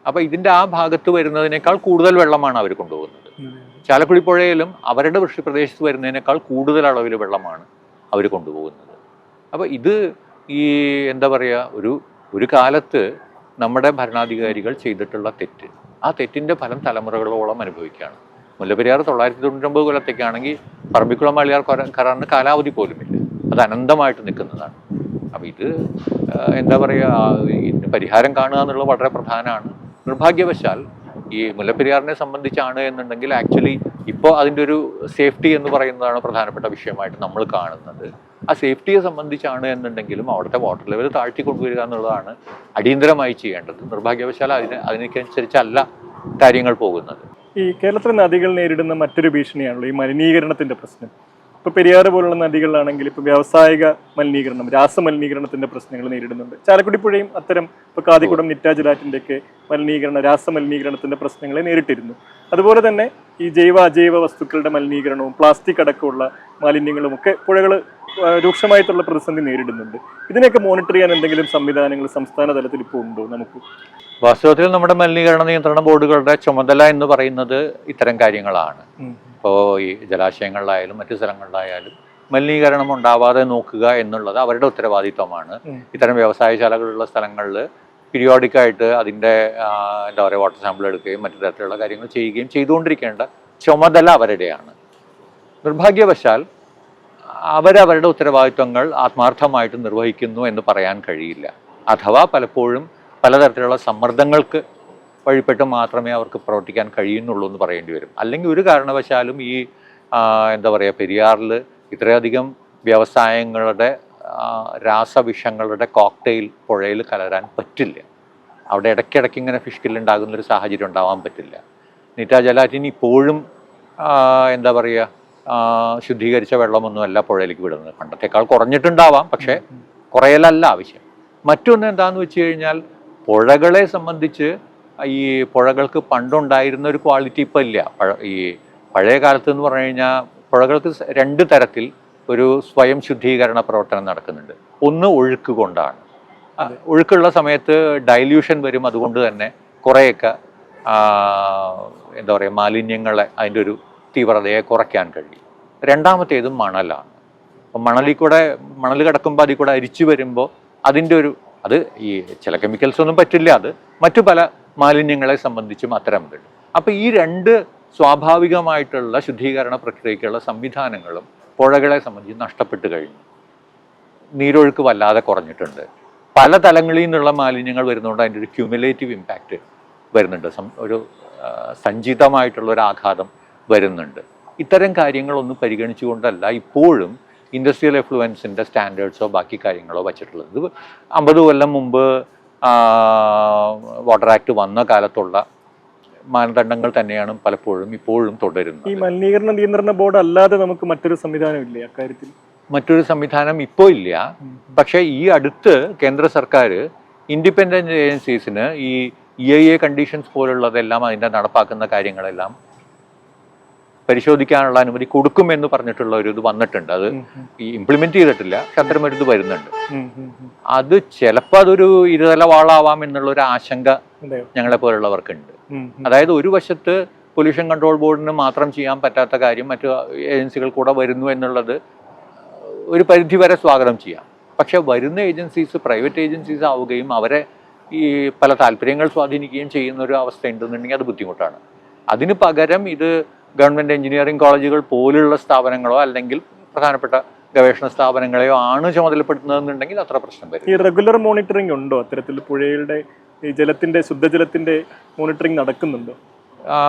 അപ്പോൾ ഇതിൻ്റെ ആ ഭാഗത്ത് വരുന്നതിനേക്കാൾ കൂടുതൽ വെള്ളമാണ് അവർ കൊണ്ടുപോകുന്നത്. ചാലക്കുടി പുഴയിലും അവരുടെ വൃഷ്ടിപ്രദേശത്ത് വരുന്നതിനേക്കാൾ കൂടുതൽ അളവിൽ വെള്ളമാണ് അവർ കൊണ്ടുപോകുന്നത്. അപ്പോൾ ഇത് എന്താ പറയുക, ഒരു കാലത്ത് നമ്മുടെ ഭരണാധികാരികൾ ചെയ്തിട്ടുള്ള തെറ്റ്, ആ തെറ്റിൻ്റെ ഫലം തലമുറകളോളം അനുഭവിക്കുകയാണ്. മുല്ലപ്പെരിയാർ 999 കൊല്ലത്തേക്കാണെങ്കിൽ പറമ്പിക്കുളം ആളിയാർ കരാറിന് കാലാവധി പോലുമില്ല, അത് അനന്തമായിട്ട് നിൽക്കുന്നതാണ്. അപ്പം ഇത് എന്താ പറയുക, ഇതിന് പരിഹാരം കാണുക എന്നുള്ളത് വളരെ പ്രധാനമാണ്. നിർഭാഗ്യവശാൽ ഈ മുല്ലപ്പെരിയാറിനെ സംബന്ധിച്ചാണ് എന്നുണ്ടെങ്കിൽ ആക്ച്വലി ഇപ്പോൾ അതിൻ്റെ ഒരു സേഫ്റ്റി എന്ന് പറയുന്നതാണ് പ്രധാനപ്പെട്ട വിഷയമായിട്ട് നമ്മൾ കാണുന്നത്. ആ സേഫ്റ്റിയെ സംബന്ധിച്ചാണ് എന്നുണ്ടെങ്കിലും അവിടുത്തെ വാട്ടർ ലെവൽ താഴ്ത്തി കൊണ്ടുവരിക എന്നുള്ളതാണ് അടിയന്തരമായി ചെയ്യേണ്ടത്. നിർഭാഗ്യവശാൽ അതിനനുസരിച്ചല്ല കാര്യങ്ങൾ പോകുന്നത്. ഈ കേരളത്തിലെ നദികൾ നേരിടുന്ന മറ്റൊരു ഭീഷണിയാണല്ലോ ഈ മലിനീകരണത്തിന്റെ പ്രശ്നം. ഇപ്പോൾ പെരിയാർ പോലുള്ള നദികളിലാണെങ്കിൽ ഇപ്പോൾ വ്യാവസായിക മലിനീകരണം, രാസമലിനീകരണത്തിന്റെ പ്രശ്നങ്ങൾ നേരിടുന്നുണ്ട്. ചാലക്കുടി പുഴയും അത്തരം ഇപ്പോൾ കാതിക്കുടം നിറ്റാജലാറ്റിന്റെ ഒക്കെ രാസമലിനീകരണത്തിന്റെ പ്രശ്നങ്ങളെ നേരിട്ടിരുന്നു. അതുപോലെ തന്നെ ഈ ജൈവ അജൈവ വസ്തുക്കളുടെ മലിനീകരണവും പ്ലാസ്റ്റിക് അടക്കമുള്ള മാലിന്യങ്ങളും ഒക്കെ പുഴകൾ രൂക്ഷമായിട്ടുള്ള പ്രതിസന്ധി നേരിടുന്നുണ്ട്. ഇതിനെയൊക്കെ മോണിറ്റർ ചെയ്യാൻ എന്തെങ്കിലും സംവിധാനങ്ങൾ സംസ്ഥാന തലത്തിൽ ഇപ്പോൾ ഉണ്ടോ? നമുക്ക് വാസ്തവത്തിൽ നമ്മുടെ മലിനീകരണ നിയന്ത്രണ ബോർഡുകളുടെ ചുമതല എന്ന് പറയുന്നത് ഇത്തരം കാര്യങ്ങളാണ്. ഇപ്പോൾ ഈ ജലാശയങ്ങളിലായാലും മറ്റു സ്ഥലങ്ങളിലായാലും മലിനീകരണം ഉണ്ടാവാതെ നോക്കുക എന്നുള്ളത് അവരുടെ ഉത്തരവാദിത്വമാണ്. ഇത്തരം വ്യവസായശാലകളുള്ള സ്ഥലങ്ങളിൽ പീരിയോഡിക്കായിട്ട് അതിൻ്റെ എന്താ പറയുക വാട്ടർ സാമ്പിൾ എടുക്കുകയും മറ്റു തരത്തിലുള്ള കാര്യങ്ങൾ ചെയ്യുകയും ചെയ്തുകൊണ്ടിരിക്കേണ്ട ചുമതല അവരുടെയാണ്. നിർഭാഗ്യവശാൽ അവരവരുടെ ഉത്തരവാദിത്വങ്ങൾ ആത്മാർത്ഥമായിട്ട് നിർവഹിക്കുന്നു എന്ന് പറയാൻ കഴിയില്ല. അഥവാ പലപ്പോഴും പലതരത്തിലുള്ള സമ്മർദ്ദങ്ങൾക്ക് വഴിപ്പെട്ട് മാത്രമേ അവർക്ക് പ്രവർത്തിക്കാൻ കഴിയുന്നുള്ളൂ എന്ന് പറയേണ്ടി വരും. അല്ലെങ്കിൽ ഒരു കാരണവശാലും ഈ എന്താ പറയുക പെരിയാറിൽ ഇത്രയധികം വ്യവസായങ്ങളുടെ രാസവിഷങ്ങളുടെ കോക്ടെയിൽ പുഴയിൽ കലരാൻ പറ്റില്ല. അവിടെ ഇടയ്ക്കിടയ്ക്ക് ഇങ്ങനെ ഫിഷ് കില്ലുണ്ടാകുന്നൊരു സാഹചര്യം ഉണ്ടാവാൻ പറ്റില്ല. നിറ്റാജലാറ്റിന് ഇപ്പോഴും എന്താ പറയുക ശുദ്ധീകരിച്ച വെള്ളമൊന്നുമല്ല പുഴയിലേക്ക് വിടുന്നത്. പണ്ടത്തേക്കാൾ കുറഞ്ഞിട്ടുണ്ടാവാം, പക്ഷേ കുറയലല്ല ആവശ്യം. മറ്റൊന്ന് എന്താണെന്ന് വെച്ച് കഴിഞ്ഞാൽ പുഴകളെ സംബന്ധിച്ച് ഈ പുഴകൾക്ക് പണ്ടുണ്ടായിരുന്ന ഒരു ക്വാളിറ്റി ഇപ്പോൾ ഇല്ല. ഈ പഴയ കാലത്ത് എന്ന് പറഞ്ഞു കഴിഞ്ഞാൽ പുഴകൾക്ക് രണ്ട് തരത്തിൽ ഒരു സ്വയം ശുദ്ധീകരണ പ്രവർത്തനം നടക്കുന്നുണ്ട്. ഒന്ന് ഒഴുക്ക് കൊണ്ടാണ്. ഒഴുക്കുള്ള സമയത്ത് ഡൈല്യൂഷൻ വരും, അതുകൊണ്ട് തന്നെ കുറേയൊക്കെ എന്താ പറയുക മാലിന്യങ്ങളെ അതിൻ്റെ ഒരു തീവ്രതയെ കുറയ്ക്കാൻ കഴിയും. രണ്ടാമത്തേതും മണലാണ്. അപ്പം മണൽ കിടക്കുമ്പോൾ അതിൽ കൂടെ അരിച്ചു വരുമ്പോൾ അതിൻ്റെ ഒരു അത് ഈ ചില കെമിക്കൽസ് ഒന്നും പറ്റില്ല, അത് മറ്റു പല മാലിന്യങ്ങളെ സംബന്ധിച്ചും അത്തരമുണ്ട്. അപ്പോൾ ഈ രണ്ട് സ്വാഭാവികമായിട്ടുള്ള ശുദ്ധീകരണ പ്രക്രിയയ്ക്കുള്ള സംവിധാനങ്ങളും പുഴകളെ സംബന്ധിച്ച് നഷ്ടപ്പെട്ടു കഴിഞ്ഞു. നീരൊഴുക്ക് വല്ലാതെ കുറഞ്ഞിട്ടുണ്ട്. പല തലങ്ങളിൽ നിന്നുള്ള മാലിന്യങ്ങൾ വരുന്നതുകൊണ്ട് അതിൻ്റെ ഒരു ക്യുമുലേറ്റീവ് ഇമ്പാക്റ്റ് വരുന്നുണ്ട്, ഒരു സഞ്ചിതമായിട്ടുള്ളൊരു ആഘാതം വരുന്നുണ്ട്. ഇത്തരം കാര്യങ്ങളൊന്നും പരിഗണിച്ചുകൊണ്ടല്ല ഇപ്പോഴും ഇൻഡസ്ട്രിയൽ എഫ്ലുവൻസിൻ്റെ സ്റ്റാൻഡേർഡ്സോ ബാക്കി കാര്യങ്ങളോ വച്ചിട്ടുള്ളത്. ഇത് 50 കൊല്ലം മുമ്പ് വാട്ടർ ആക്ട് വന്ന കാലത്തുള്ള മാനദണ്ഡങ്ങൾ തന്നെയാണ് പലപ്പോഴും ഇപ്പോഴും തുടരുന്നത്. ഈ മലിനീകരണ നിയന്ത്രണ ബോർഡ് അല്ലാതെ നമുക്ക് മറ്റൊരു സംവിധാനം ഇല്ലേ അക്കാര്യത്തിൽ? മറ്റൊരു സംവിധാനം ഇപ്പോൾ ഇല്ല. പക്ഷേ ഈ അടുത്ത് കേന്ദ്ര സർക്കാർ ഇൻഡിപെൻഡൻറ്റ് ഏജൻസീസിന് ഈ EIA കണ്ടീഷൻസ് പോലുള്ളതെല്ലാം അതിൻ്റെ നടപ്പാക്കുന്ന കാര്യങ്ങളെല്ലാം പരിശോധിക്കാനുള്ള അനുമതി കൊടുക്കുമെന്ന് പറഞ്ഞിട്ടുള്ള ഒരു ഇത് വന്നിട്ടുണ്ട്. അത് ഈ ഇംപ്ലിമെന്റ് ചെയ്തിട്ടില്ല, പക്ഷെ അത്തരമൊരു ഇത് വരുന്നുണ്ട്. അത് ചിലപ്പോൾ അതൊരു ഇരുതല വാളാവാം എന്നുള്ള ഒരു ആശങ്ക ഞങ്ങളെ പോലുള്ളവർക്കുണ്ട്. അതായത് ഒരു വശത്ത് പൊല്യൂഷൻ കൺട്രോൾ ബോർഡിന് മാത്രം ചെയ്യാൻ പറ്റാത്ത കാര്യം മറ്റു ഏജൻസികൾ കൂടെ വരുന്നു എന്നുള്ളത് ഒരു പരിധി വരെ സ്വാഗതം ചെയ്യാം. പക്ഷെ വരുന്ന ഏജൻസീസ് പ്രൈവറ്റ് ഏജൻസീസ് ആവുകയും അവരെ ഈ പല താല്പര്യങ്ങൾ സ്വാധീനിക്കുകയും ചെയ്യുന്ന ഒരു അവസ്ഥ ഉണ്ടെന്നുണ്ടെങ്കിൽ അത് ബുദ്ധിമുട്ടാണ്. അതിന് പകരം ഇത് ഗവൺമെൻറ് എഞ്ചിനീയറിംഗ് കോളേജുകൾ പോലുള്ള സ്ഥാപനങ്ങളോ അല്ലെങ്കിൽ പ്രധാനപ്പെട്ട ഗവേഷണ സ്ഥാപനങ്ങളെയോ ആണ് ചുമതലപ്പെടുത്തുന്നതെന്നുണ്ടെങ്കിൽ അത്ര പ്രശ്നം വരും. ഈ റെഗുലർ മോണിറ്ററിംഗ് ഉണ്ടോ അത്തരത്തിൽ? പുഴയുടെ ഈ ജലത്തിന്റെ ശുദ്ധജലത്തിന്റെ മോണിറ്ററിംഗ് നടക്കുന്നുണ്ടോ?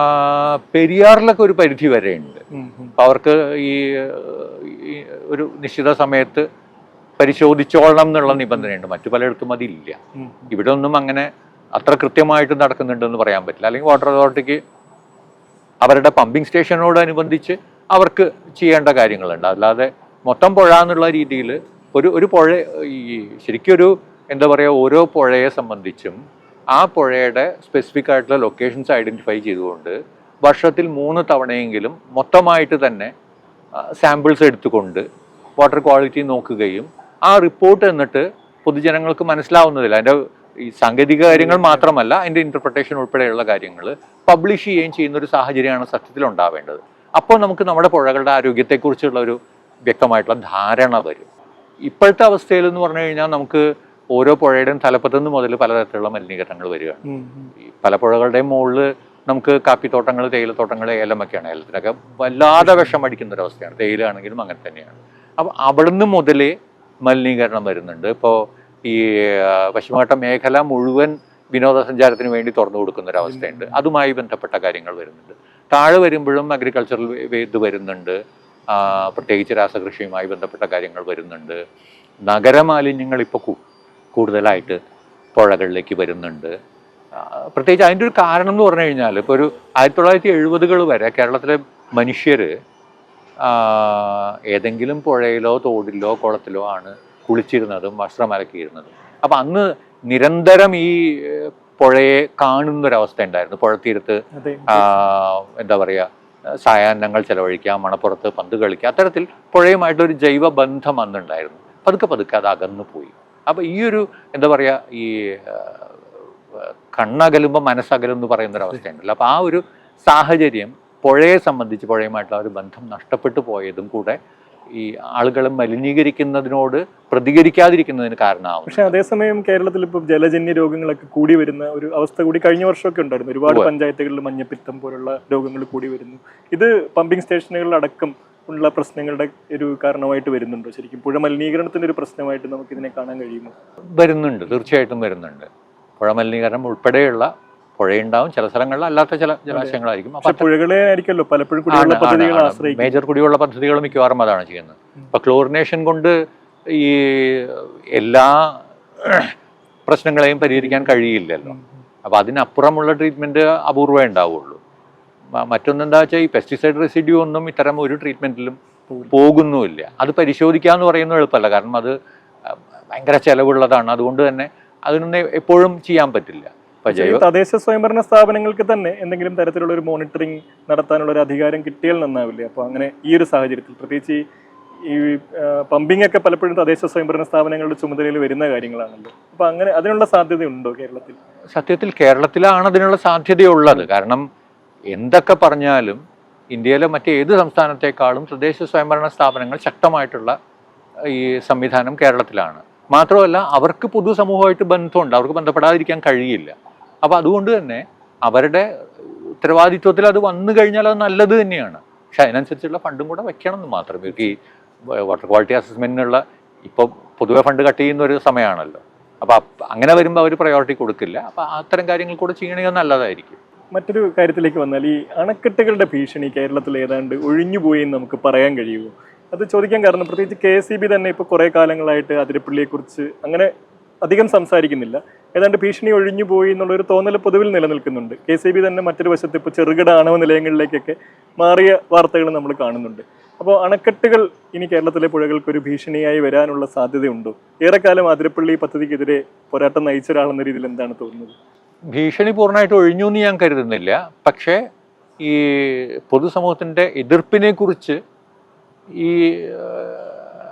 പെരിയാറിലൊക്കെ ഒരു പരിധി വരെ ഉണ്ട്. അപ്പം അവർക്ക് ഈ ഒരു നിശ്ചിത സമയത്ത് പരിശോധിച്ചോളണം എന്നുള്ള നിബന്ധനയുണ്ട്. മറ്റു പലയിടത്തും അതില്ല. ഇവിടെ ഒന്നും അങ്ങനെ അത്ര കൃത്യമായിട്ട് നടക്കുന്നുണ്ടെന്ന് പറയാൻ പറ്റില്ല. അല്ലെങ്കിൽ വാട്ടർ അതോറിറ്റിക്ക് അവരുടെ പമ്പിംഗ് സ്റ്റേഷനോടനുബന്ധിച്ച് അവർക്ക് ചെയ്യേണ്ട കാര്യങ്ങളുണ്ട്. അല്ലാതെ മൊത്തം പുഴ എന്നുള്ള രീതിയിൽ ഒരു പുഴ ഈ ശരിക്കൊരു എന്താ പറയുക ഓരോ പുഴയെ സംബന്ധിച്ചും ആ പുഴയുടെ സ്പെസിഫിക് ആയിട്ടുള്ള ലൊക്കേഷൻസ് ഐഡൻറ്റിഫൈ ചെയ്തുകൊണ്ട് വർഷത്തിൽ 3 തവണയെങ്കിലും മൊത്തമായിട്ട് തന്നെ സാമ്പിൾസ് എടുത്തുകൊണ്ട് വാട്ടർ ക്വാളിറ്റി നോക്കുകയും ആ റിപ്പോർട്ട് എന്നിട്ട് പൊതുജനങ്ങൾക്ക് മനസ്സിലാവുന്നതില്ല. അതിൻ്റെ ഈ സാങ്കേതിക കാര്യങ്ങൾ മാത്രമല്ല അതിൻ്റെ ഇൻ്റർപ്രിട്ടേഷൻ ഉൾപ്പെടെയുള്ള കാര്യങ്ങൾ പബ്ലിഷ് ചെയ്യുകയും ചെയ്യുന്നൊരു സാഹചര്യമാണ് സത്യത്തിൽ ഉണ്ടാവേണ്ടത്. അപ്പോൾ നമുക്ക് നമ്മുടെ പുഴകളുടെ ആരോഗ്യത്തെക്കുറിച്ചുള്ള ഒരു വ്യക്തമായിട്ടുള്ള ധാരണ വരും. ഇപ്പോഴത്തെ അവസ്ഥയിൽ എന്ന് പറഞ്ഞു കഴിഞ്ഞാൽ നമുക്ക് ഓരോ പുഴയുടെയും തലപ്പത്തുനിന്ന് മുതൽ പലതരത്തിലുള്ള മലിനീകരണങ്ങൾ വരികയാണ്. ഈ പല പുഴകളുടെയും മുകളിൽ നമുക്ക് കാപ്പിത്തോട്ടങ്ങൾ, തേയിലത്തോട്ടങ്ങൾ, ഏലമൊക്കെയാണ്. ഏലത്തിനൊക്കെ വല്ലാതെ വിഷം അടിക്കുന്നൊരവസ്ഥയാണ്. തേയിലാണെങ്കിലും അങ്ങനെ തന്നെയാണ്. അപ്പോൾ അവിടുന്ന് മുതലേ മലിനീകരണം വരുന്നുണ്ട്. ഇപ്പോൾ ഈ പശ്ചിമഘട്ട മേഖല മുഴുവൻ വിനോദസഞ്ചാരത്തിന് വേണ്ടി തുറന്നു കൊടുക്കുന്നൊരവസ്ഥയുണ്ട്. അതുമായി ബന്ധപ്പെട്ട കാര്യങ്ങൾ വരുന്നുണ്ട്. താഴെ വരുമ്പോഴും അഗ്രികൾച്ചറൽ ഇത് വരുന്നുണ്ട്. പ്രത്യേകിച്ച് രാസകൃഷിയുമായി ബന്ധപ്പെട്ട കാര്യങ്ങൾ വരുന്നുണ്ട്. നഗരമാലിന്യങ്ങൾ ഇപ്പോൾ കൂടുതലായിട്ട് പുഴകളിലേക്ക് വരുന്നുണ്ട്. പ്രത്യേകിച്ച് അതിൻ്റെ ഒരു കാരണം എന്ന് പറഞ്ഞു കഴിഞ്ഞാൽ ഇപ്പോൾ ഒരു 1970-കൾ വരെ കേരളത്തിലെ മനുഷ്യർ ഏതെങ്കിലും പുഴയിലോ തോടിലോ കുളത്തിലോ ആണ് കുളിച്ചിരുന്നതും വസ്ത്രം അലക്കിയിരുന്നതും. അപ്പം അന്ന് നിരന്തരം ഈ പുഴയെ കാണുന്നൊരവസ്ഥ ഉണ്ടായിരുന്നു. പുഴത്തീരത്ത് എന്താ പറയുക, സായാഹ്നങ്ങൾ ചെലവഴിക്കുക, മണപ്പുറത്ത് പന്ത് കളിക്കുക, അത്തരത്തിൽ പുഴയുമായിട്ടൊരു ജൈവ ബന്ധം അന്നുണ്ടായിരുന്നു. പതുക്കെ പതുക്കെ അത് അകന്നു പോയി. അപ്പം ഈ ഒരു എന്താ പറയുക, ഈ കണ്ണകലുമ്പോൾ മനസ്സകലും എന്ന് പറയുന്നൊരവസ്ഥയുണ്ടല്ലോ. അപ്പം ആ ഒരു സാഹചര്യം പുഴയെ സംബന്ധിച്ച്, പുഴയുമായിട്ടുള്ള ഒരു ബന്ധം നഷ്ടപ്പെട്ടു പോയതും കൂടെ ഈ ആളുകൾ മലിനീകരിക്കുന്നതിനോട് പ്രതികരിക്കാതിരിക്കുന്നതിന് കാരണമാവും. പക്ഷെ അതേസമയം കേരളത്തിൽ ഇപ്പോൾ ജലജന്യ രോഗങ്ങളൊക്കെ കൂടി വരുന്ന ഒരു അവസ്ഥ കൂടി കഴിഞ്ഞ വർഷമൊക്കെ ഉണ്ടായിരുന്നു. ഒരുപാട് പഞ്ചായത്തുകളിൽ മഞ്ഞപ്പിത്തം പോലുള്ള രോഗങ്ങൾ കൂടി വരുന്നു. ഇത് പമ്പിംഗ് സ്റ്റേഷനുകളിലടക്കം ഉള്ള പ്രശ്നങ്ങളുടെ ഒരു കാരണമായിട്ട് വരുന്നുണ്ടോ? ശരിക്കും പുഴ മലിനീകരണത്തിന്റെ ഒരു പ്രശ്നമായിട്ട് നമുക്ക് ഇതിനെ കാണാൻ കഴിയുമോ? വരുന്നുണ്ട്, തീർച്ചയായിട്ടും വരുന്നുണ്ട്. പുഴ മലിനീകരണം ഉൾപ്പെടെയുള്ള പുഴയുണ്ടാവും, ചില സ്ഥലങ്ങളിൽ അല്ലാത്ത ചില ജലാശയങ്ങളായിരിക്കും. പുഴകളെ ആയിരിക്കല്ലോ പലപ്പോഴും കുടിവെള്ള പദ്ധതികൾ ആശ്രയിക്കും. മേജർ കുടിവെള്ള പദ്ധതികൾ മിക്കവാറും അതാണ് ചെയ്യുന്നത്. ഇപ്പൊ ക്ലോറിനേഷൻ കൊണ്ട് ഈ എല്ലാ പ്രശ്നങ്ങളെയും പരിഹരിക്കാൻ കഴിയില്ലല്ലോ. അപ്പൊ അതിനപ്പുറമുള്ള ട്രീറ്റ്മെന്റ് അപൂർവമേ ഉണ്ടാവുള്ളൂ. മറ്റൊന്നെന്താ വെച്ചാൽ ഈ പെസ്റ്റിസൈഡ് റെസിഡ്യൂ ഒന്നും ഇത്തരം ഒരു ട്രീറ്റ്മെന്റിലും പോകുന്നുമില്ല. അത് പരിശോധിക്കുക എന്ന് പറയുന്നത് എളുപ്പമല്ല, കാരണം അത് ഭയങ്കര ചെലവുള്ളതാണ്. അതുകൊണ്ട് തന്നെ അതിനൊന്നും എപ്പോഴും ചെയ്യാൻ പറ്റില്ല. തദ്ദേശ സ്വയംഭരണ സ്ഥാപനങ്ങൾക്ക് തന്നെ എന്തെങ്കിലും തരത്തിലുള്ള ഒരു മോണിറ്ററിംഗ് നടത്താനുള്ള ഒരു അധികാരം കിട്ടിയാൽ നന്നാവില്ലേ? അപ്പോൾ അങ്ങനെ ഈ ഒരു സാഹചര്യത്തിൽ പ്രത്യേകിച്ച് ഈ പമ്പിംഗ് ഒക്കെ പലപ്പോഴും തദ്ദേശ സ്വയംഭരണ സ്ഥാപനങ്ങളുടെ ചുമതലയിൽ വരുന്ന കാര്യങ്ങളാണല്ലോ. അപ്പോൾ അങ്ങനെ അതിനുള്ള സാധ്യതയുണ്ടോ കേരളത്തിൽ? സത്യത്തിൽ കേരളത്തിലാണ് അതിനുള്ള സാധ്യതയുള്ളത്. കാരണം എന്തൊക്കെ പറഞ്ഞാലും ഇന്ത്യയിലെ മറ്റേത് സംസ്ഥാനത്തെക്കാളും തദ്ദേശ സ്വയംഭരണ സ്ഥാപനങ്ങൾ ശക്തമായിട്ടുള്ള ഈ സംവിധാനം കേരളത്തിലാണ്. മാത്രമല്ല അവർക്ക് പൊതുസമൂഹമായിട്ട് ബന്ധമുണ്ട്, അവർക്ക് ബന്ധപ്പെടാതിരിക്കാൻ കഴിയില്ല. അപ്പോൾ അതുകൊണ്ട് തന്നെ അവരുടെ ഉത്തരവാദിത്വത്തിൽ അത് വന്നു കഴിഞ്ഞാൽ അത് നല്ലത് തന്നെയാണ്. പക്ഷെ അതിനനുസരിച്ചുള്ള ഫണ്ടും കൂടെ വെക്കണം എന്ന് മാത്രം. ഈ വാട്ടർ ക്വാളിറ്റി അസസ്മെന്റിനുള്ള ഇപ്പോൾ പൊതുവെ ഫണ്ട് കട്ട് ചെയ്യുന്ന ഒരു സമയമാണല്ലോ. അപ്പോൾ അങ്ങനെ വരുമ്പോൾ അവർ പ്രയോറിറ്റി കൊടുക്കില്ല. അപ്പോൾ അത്തരം കാര്യങ്ങൾ കൂടെ ചെയ്യണമെങ്കിൽ നല്ലതായിരിക്കും. മറ്റൊരു കാര്യത്തിലേക്ക് വന്നാൽ ഈ അണക്കെട്ടുകളുടെ ഭീഷണി കേരളത്തിൽ ഏതാണ്ട് ഒഴിഞ്ഞുപോയി എന്ന് നമുക്ക് പറയാൻ കഴിയുമോ? അത് ചോദിക്കാൻ കാരണം പ്രത്യേകിച്ച് KSEB തന്നെ ഇപ്പോൾ കുറേ കാലങ്ങളായിട്ട് അതിരപ്പള്ളിയെക്കുറിച്ച് അങ്ങനെ അധികം സംസാരിക്കുന്നില്ല. ഏതാണ്ട് ഭീഷണി ഒഴിഞ്ഞു പോയി എന്നുള്ളൊരു തോന്നൽ പൊതുവിൽ നിലനിൽക്കുന്നുണ്ട്. KSEB തന്നെ മറ്റൊരു വശത്ത് ഇപ്പോൾ ചെറുകിട ആണവ നിലയങ്ങളിലേക്കൊക്കെ മാറിയ വാർത്തകൾ നമ്മൾ കാണുന്നുണ്ട്. അപ്പോൾ അണക്കെട്ടുകൾ ഇനി കേരളത്തിലെ പുഴകൾക്കൊരു ഭീഷണിയായി വരാനുള്ള സാധ്യതയുണ്ടോ? ഏറെക്കാലം അതിരപ്പള്ളി പദ്ധതിക്കെതിരെ പോരാട്ടം നയിച്ച ഒരാളെന്ന രീതിയിൽ എന്താണ് തോന്നുന്നത്? ഭീഷണി പൂർണ്ണമായിട്ട് ഒഴിഞ്ഞു എന്ന് ഞാൻ കരുതുന്നില്ല. പക്ഷേ ഈ പൊതുസമൂഹത്തിൻ്റെ എതിർപ്പിനെ കുറിച്ച് ഈ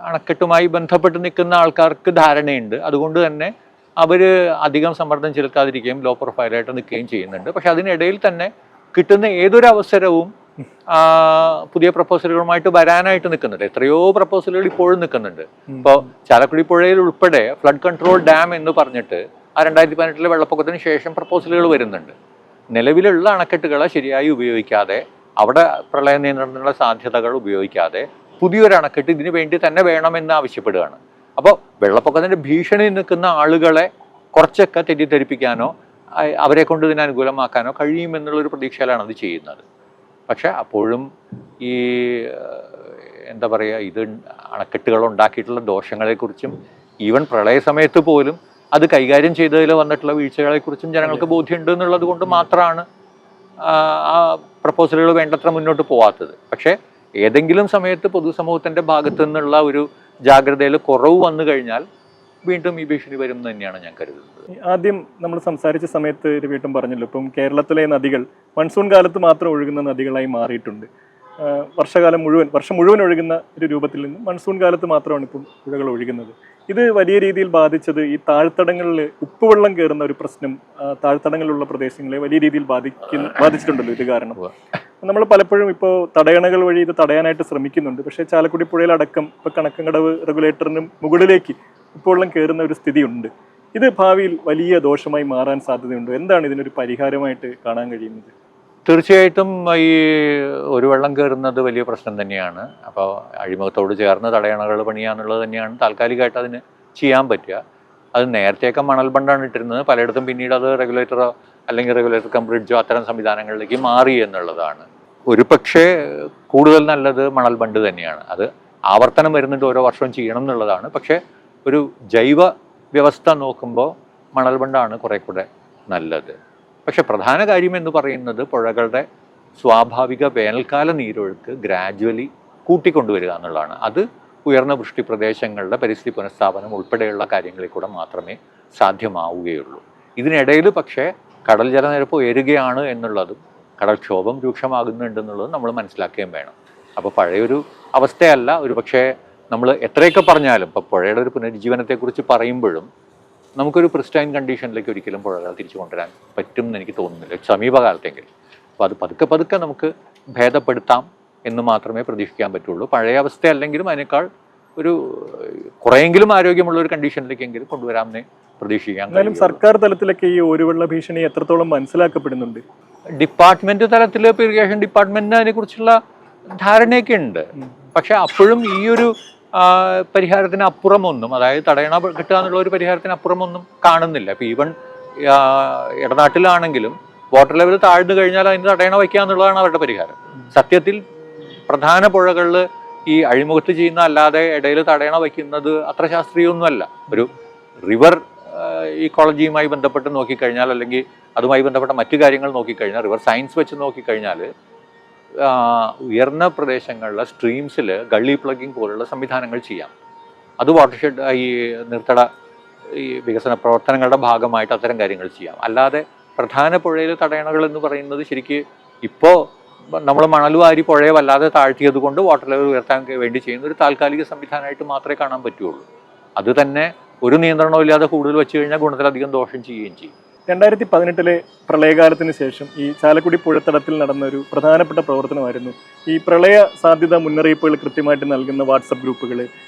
അണക്കെട്ടുമായി ബന്ധപ്പെട്ട് നിൽക്കുന്ന ആൾക്കാർക്ക് ധാരണയുണ്ട്. അതുകൊണ്ട് തന്നെ അവർ അധികം സമ്മർദ്ദം ചെലുത്താതിരിക്കുകയും ലോ പ്രൊഫൈലായിട്ട് നിൽക്കുകയും ചെയ്യുന്നുണ്ട്. പക്ഷെ അതിനിടയിൽ തന്നെ കിട്ടുന്ന ഏതൊരു അവസരവും പുതിയ പ്രപ്പോസലുകളുമായിട്ട് വരാനായിട്ട് നിൽക്കുന്നുണ്ട്. എത്രയോ പ്രപ്പോസലുകൾ ഇപ്പോഴും നിൽക്കുന്നുണ്ട്. ഇപ്പോൾ ചാലക്കുടി പുഴയിൽ ഉൾപ്പെടെ ഫ്ലഡ് കൺട്രോൾ ഡാം എന്ന് പറഞ്ഞിട്ട് 2018 വെള്ളപ്പൊക്കത്തിന് ശേഷം പ്രപ്പോസലുകൾ വരുന്നുണ്ട്. നിലവിലുള്ള അണക്കെട്ടുകളെ ശരിയായി ഉപയോഗിക്കാതെ, അവിടെ പ്രളയ നിയന്ത്രണത്തിനുള്ള സാധ്യതകൾ ഉപയോഗിക്കാതെ പുതിയൊരു അണക്കെട്ട് ഇതിനു വേണ്ടി തന്നെ വേണമെന്ന് ആവശ്യപ്പെടുകയാണ്. അപ്പോൾ വെള്ളപ്പൊക്കത്തിൻ്റെ ഭീഷണി നിൽക്കുന്ന ആളുകളെ കുറച്ചൊക്കെ തെറ്റിദ്ധരിപ്പിക്കാനോ അവരെ കൊണ്ട് ഇതിനെ അനുകൂലമാക്കാനോ കഴിയുമെന്നുള്ളൊരു പ്രതീക്ഷയിലാണ് അത് ചെയ്യുന്നത്. പക്ഷെ അപ്പോഴും ഈ എന്താ പറയുക, ഇത് അണക്കെട്ടുകൾ ഉണ്ടാക്കിയിട്ടുള്ള ദോഷങ്ങളെക്കുറിച്ചും ഈവൻ പ്രളയ സമയത്ത് പോലും അത് കൈകാര്യം ചെയ്തതിൽ വന്നിട്ടുള്ള വീഴ്ചകളെക്കുറിച്ചും ജനങ്ങൾക്ക് ബോധ്യമുണ്ട് എന്നുള്ളത് കൊണ്ട് മാത്രമാണ് ആ പ്രപ്പോസലുകൾ വേണ്ടത്ര മുന്നോട്ട് പോവാത്തത്. പക്ഷേ ഏതെങ്കിലും സമയത്ത് പൊതുസമൂഹത്തിൻ്റെ ഭാഗത്തു നിന്നുള്ള ഒരു ജാഗ്രതയിൽ കുറവ് വന്നു കഴിഞ്ഞാൽ വീണ്ടും ഈ ഭീഷണി വരും എന്ന് തന്നെയാണ് ഞാൻ കരുതുന്നത്. ആദ്യം നമ്മൾ സംസാരിച്ച സമയത്ത് വീണ്ടും പറഞ്ഞല്ലോ, ഇപ്പം കേരളത്തിലെ നദികൾ മൺസൂൺ കാലത്ത് മാത്രം ഒഴുകുന്ന നദികളായി മാറിയിട്ടുണ്ട്. വർഷം മുഴുവൻ ഒഴുകുന്ന ഒരു രൂപത്തിൽ നിന്ന് മൺസൂൺ കാലത്ത് മാത്രമാണ് ഇപ്പം പുഴകൾ ഒഴുകുന്നത്. ഇത് വലിയ രീതിയിൽ ബാധിച്ചത് ഈ താഴ്ത്തടങ്ങളിൽ ഉപ്പുവെള്ളം കയറുന്ന ഒരു പ്രശ്നം താഴ്ത്തടങ്ങളിലുള്ള പ്രദേശങ്ങളെ വലിയ രീതിയിൽ ബാധിച്ചിട്ടുണ്ടല്ലോ. ഇത് കാരണം നമ്മൾ പലപ്പോഴും ഇപ്പോൾ തടയണകൾ വഴി ഇത് തടയാനായിട്ട് ശ്രമിക്കുന്നുണ്ട്. പക്ഷേ ചാലക്കുടി പുഴയിലടക്കം ഇപ്പോൾ കണക്കങ്കടവ് റെഗുലേറ്ററിന് മുകളിലേക്ക് ഉപ്പുവെള്ളം കയറുന്ന ഒരു സ്ഥിതിയുണ്ട്. ഇത് ഭാവിയിൽ വലിയ ദോഷമായി മാറാൻ സാധ്യതയുണ്ട്. എന്താണ് ഇതിനൊരു പരിഹാരമായിട്ട് കാണാൻ കഴിയുന്നത്? തീർച്ചയായിട്ടും ഈ ഒരു വെള്ളം കയറുന്നത് വലിയ പ്രശ്നം തന്നെയാണ്. അപ്പോൾ അഴിമുഖത്തോട് ചേർന്ന് തടയണകൾ പണിയാന്നുള്ളത് തന്നെയാണ് താൽക്കാലികമായിട്ട് അതിന് ചെയ്യാൻ പറ്റുക. അത് നേരത്തെയൊക്കെ മണൽ ബണ്ടാണ് ഇട്ടിരുന്നത്. പലയിടത്തും പിന്നീട് അത് റെഗുലേറ്ററോ അല്ലെങ്കിൽ റെഗുലേറ്റർ കം ബ്രിഡ്ജോ അത്തരം സംവിധാനങ്ങളിലേക്ക് മാറി എന്നുള്ളതാണ്. ഒരു പക്ഷേ കൂടുതൽ നല്ലത് മണൽ ബണ്ട് തന്നെയാണ്. അത് ആവർത്തനം വരുന്നുണ്ട്, ഓരോ വർഷവും ചെയ്യണം എന്നുള്ളതാണ്. പക്ഷേ ഒരു ജൈവ വ്യവസ്ഥ നോക്കുമ്പോൾ മണൽ ബണ്ടാണ് കുറെ കൂടെ നല്ലത്. പക്ഷെ പ്രധാന കാര്യം എന്ന് പറയുന്നത് പുഴകളുടെ സ്വാഭാവിക വേനൽക്കാല നീരൊഴുക്ക് ഗ്രാജ്വലി കൂട്ടിക്കൊണ്ടുവരിക എന്നുള്ളതാണ്. അത് ഉയർന്ന വൃഷ്ടി പ്രദേശങ്ങളുടെ പരിസ്ഥിതി പുനഃസ്ഥാപനം ഉൾപ്പെടെയുള്ള കാര്യങ്ങളിൽ കൂടെ മാത്രമേ സാധ്യമാവുകയുള്ളൂ. ഇതിനിടയിൽ പക്ഷേ കടൽ ജലനിരപ്പ് ഉയരുകയാണ് എന്നുള്ളതും കടൽക്ഷോഭം രൂക്ഷമാകുന്നുണ്ടെന്നുള്ളതും നമ്മൾ മനസ്സിലാക്കുകയും വേണം. അപ്പോൾ പഴയൊരു അവസ്ഥയല്ല. ഒരു പക്ഷേ നമ്മൾ എത്രയൊക്കെ പറഞ്ഞാലും ഇപ്പോൾ പുഴയുടെ ഒരു പുനരുജ്ജീവനത്തെക്കുറിച്ച് പറയുമ്പോഴും നമുക്കൊരു പ്രിസ്റ്റൈൻ കണ്ടീഷനിലേക്ക് ഒരിക്കലും പുഴകൾ തിരിച്ചു കൊണ്ടുവരാൻ പറ്റും എന്ന് എനിക്ക് തോന്നുന്നില്ല സമീപകാലത്തെങ്കിലും. അപ്പോൾ അത് പതുക്കെ പതുക്കെ നമുക്ക് ഭേദപ്പെടുത്താം എന്ന് മാത്രമേ പ്രതീക്ഷിക്കാൻ പറ്റുള്ളൂ. പഴയ അവസ്ഥ അല്ലെങ്കിലും അതിനേക്കാൾ ഒരു കുറെയെങ്കിലും ആരോഗ്യമുള്ള ഒരു കണ്ടീഷനിലേക്കെങ്കിലും കൊണ്ടുവരാമെന്നേ പ്രതീക്ഷിക്കാം. എന്നാലും സർക്കാർ തലത്തിലൊക്കെ ഈ ഒരുവെള്ള ഭീഷണി എത്രത്തോളം മനസ്സിലാക്കപ്പെടുന്നുണ്ട്? ഡിപ്പാർട്ട്മെന്റ് തലത്തിൽ ഇപ്പോൾ ഇറിഗേഷൻ ഡിപ്പാർട്ട്മെന്റിന് അതിനെക്കുറിച്ചുള്ള ധാരണയൊക്കെ ഉണ്ട്. പക്ഷെ അപ്പോഴും ഈ ഒരു പരിഹാരത്തിന് അപ്പുറമൊന്നും, അതായത് തടയണ കിട്ടുക എന്നുള്ള ഒരു പരിഹാരത്തിന് അപ്പുറമൊന്നും കാണുന്നില്ല. ഇപ്പം ഈവൻ ഇടനാട്ടിലാണെങ്കിലും വാട്ടർ ലെവൽ താഴ്ന്നു കഴിഞ്ഞാൽ അതിന് തടയണ വയ്ക്കുക എന്നുള്ളതാണ് അവരുടെ പരിഹാരം. സത്യത്തിൽ പ്രധാന പുഴകളിൽ ഈ അഴിമുഖത്ത് ചെയ്യുന്ന അല്ലാതെ ഇടയിൽ തടയണ വയ്ക്കുന്നത് അത്ര ശാസ്ത്രീയമൊന്നുമല്ല. ഒരു റിവർ ഇക്കോളജിയുമായി ബന്ധപ്പെട്ട് നോക്കിക്കഴിഞ്ഞാൽ, അല്ലെങ്കിൽ അതുമായി ബന്ധപ്പെട്ട മറ്റു കാര്യങ്ങൾ നോക്കിക്കഴിഞ്ഞാൽ, റിവർ സയൻസ് വെച്ച് നോക്കിക്കഴിഞ്ഞാൽ ഉയർന്ന പ്രദേശങ്ങളിലെ സ്ട്രീംസിൽ ഗള്ളി പ്ലഗിങ് പോലുള്ള സംവിധാനങ്ങൾ ചെയ്യാം. അത് വാട്ടർഷെഡ് ഈ നീർത്തട ഈ വികസന പ്രവർത്തനങ്ങളുടെ ഭാഗമായിട്ട് അത്തരം കാര്യങ്ങൾ ചെയ്യാം. അല്ലാതെ പ്രധാന പുഴയിൽ തടയണകൾ എന്ന് പറയുന്നത് ശരിക്ക് ഇപ്പോൾ നമ്മൾ മണൽ വാരി പുഴയെ വല്ലാതെ താഴ്ത്തിയത് കൊണ്ട് വാട്ടർ ലെവൽ ഉയർത്താൻ വേണ്ടി ചെയ്യുന്ന ഒരു താൽക്കാലിക സംവിധാനമായിട്ട് മാത്രമേ കാണാൻ പറ്റുള്ളൂ. അത് തന്നെ ഒരു നിയന്ത്രണവും ഇല്ലാതെ കൂടുതൽ വെച്ച് കഴിഞ്ഞാൽ ഗുണത്തിലധികം ദോഷം ചെയ്യുകയും ചെയ്യും. 2018 പ്രളയകാലത്തിന് ശേഷം ഈ ചാലക്കുടി പുഴത്തടത്തിൽ നടന്ന ഒരു പ്രധാനപ്പെട്ട പ്രവർത്തനമായിരുന്നു ഈ പ്രളയ സാധ്യത മുന്നറിയിപ്പുകൾ കൃത്യമായിട്ട് നൽകുന്ന വാട്സപ്പ് ഗ്രൂപ്പുകൾ,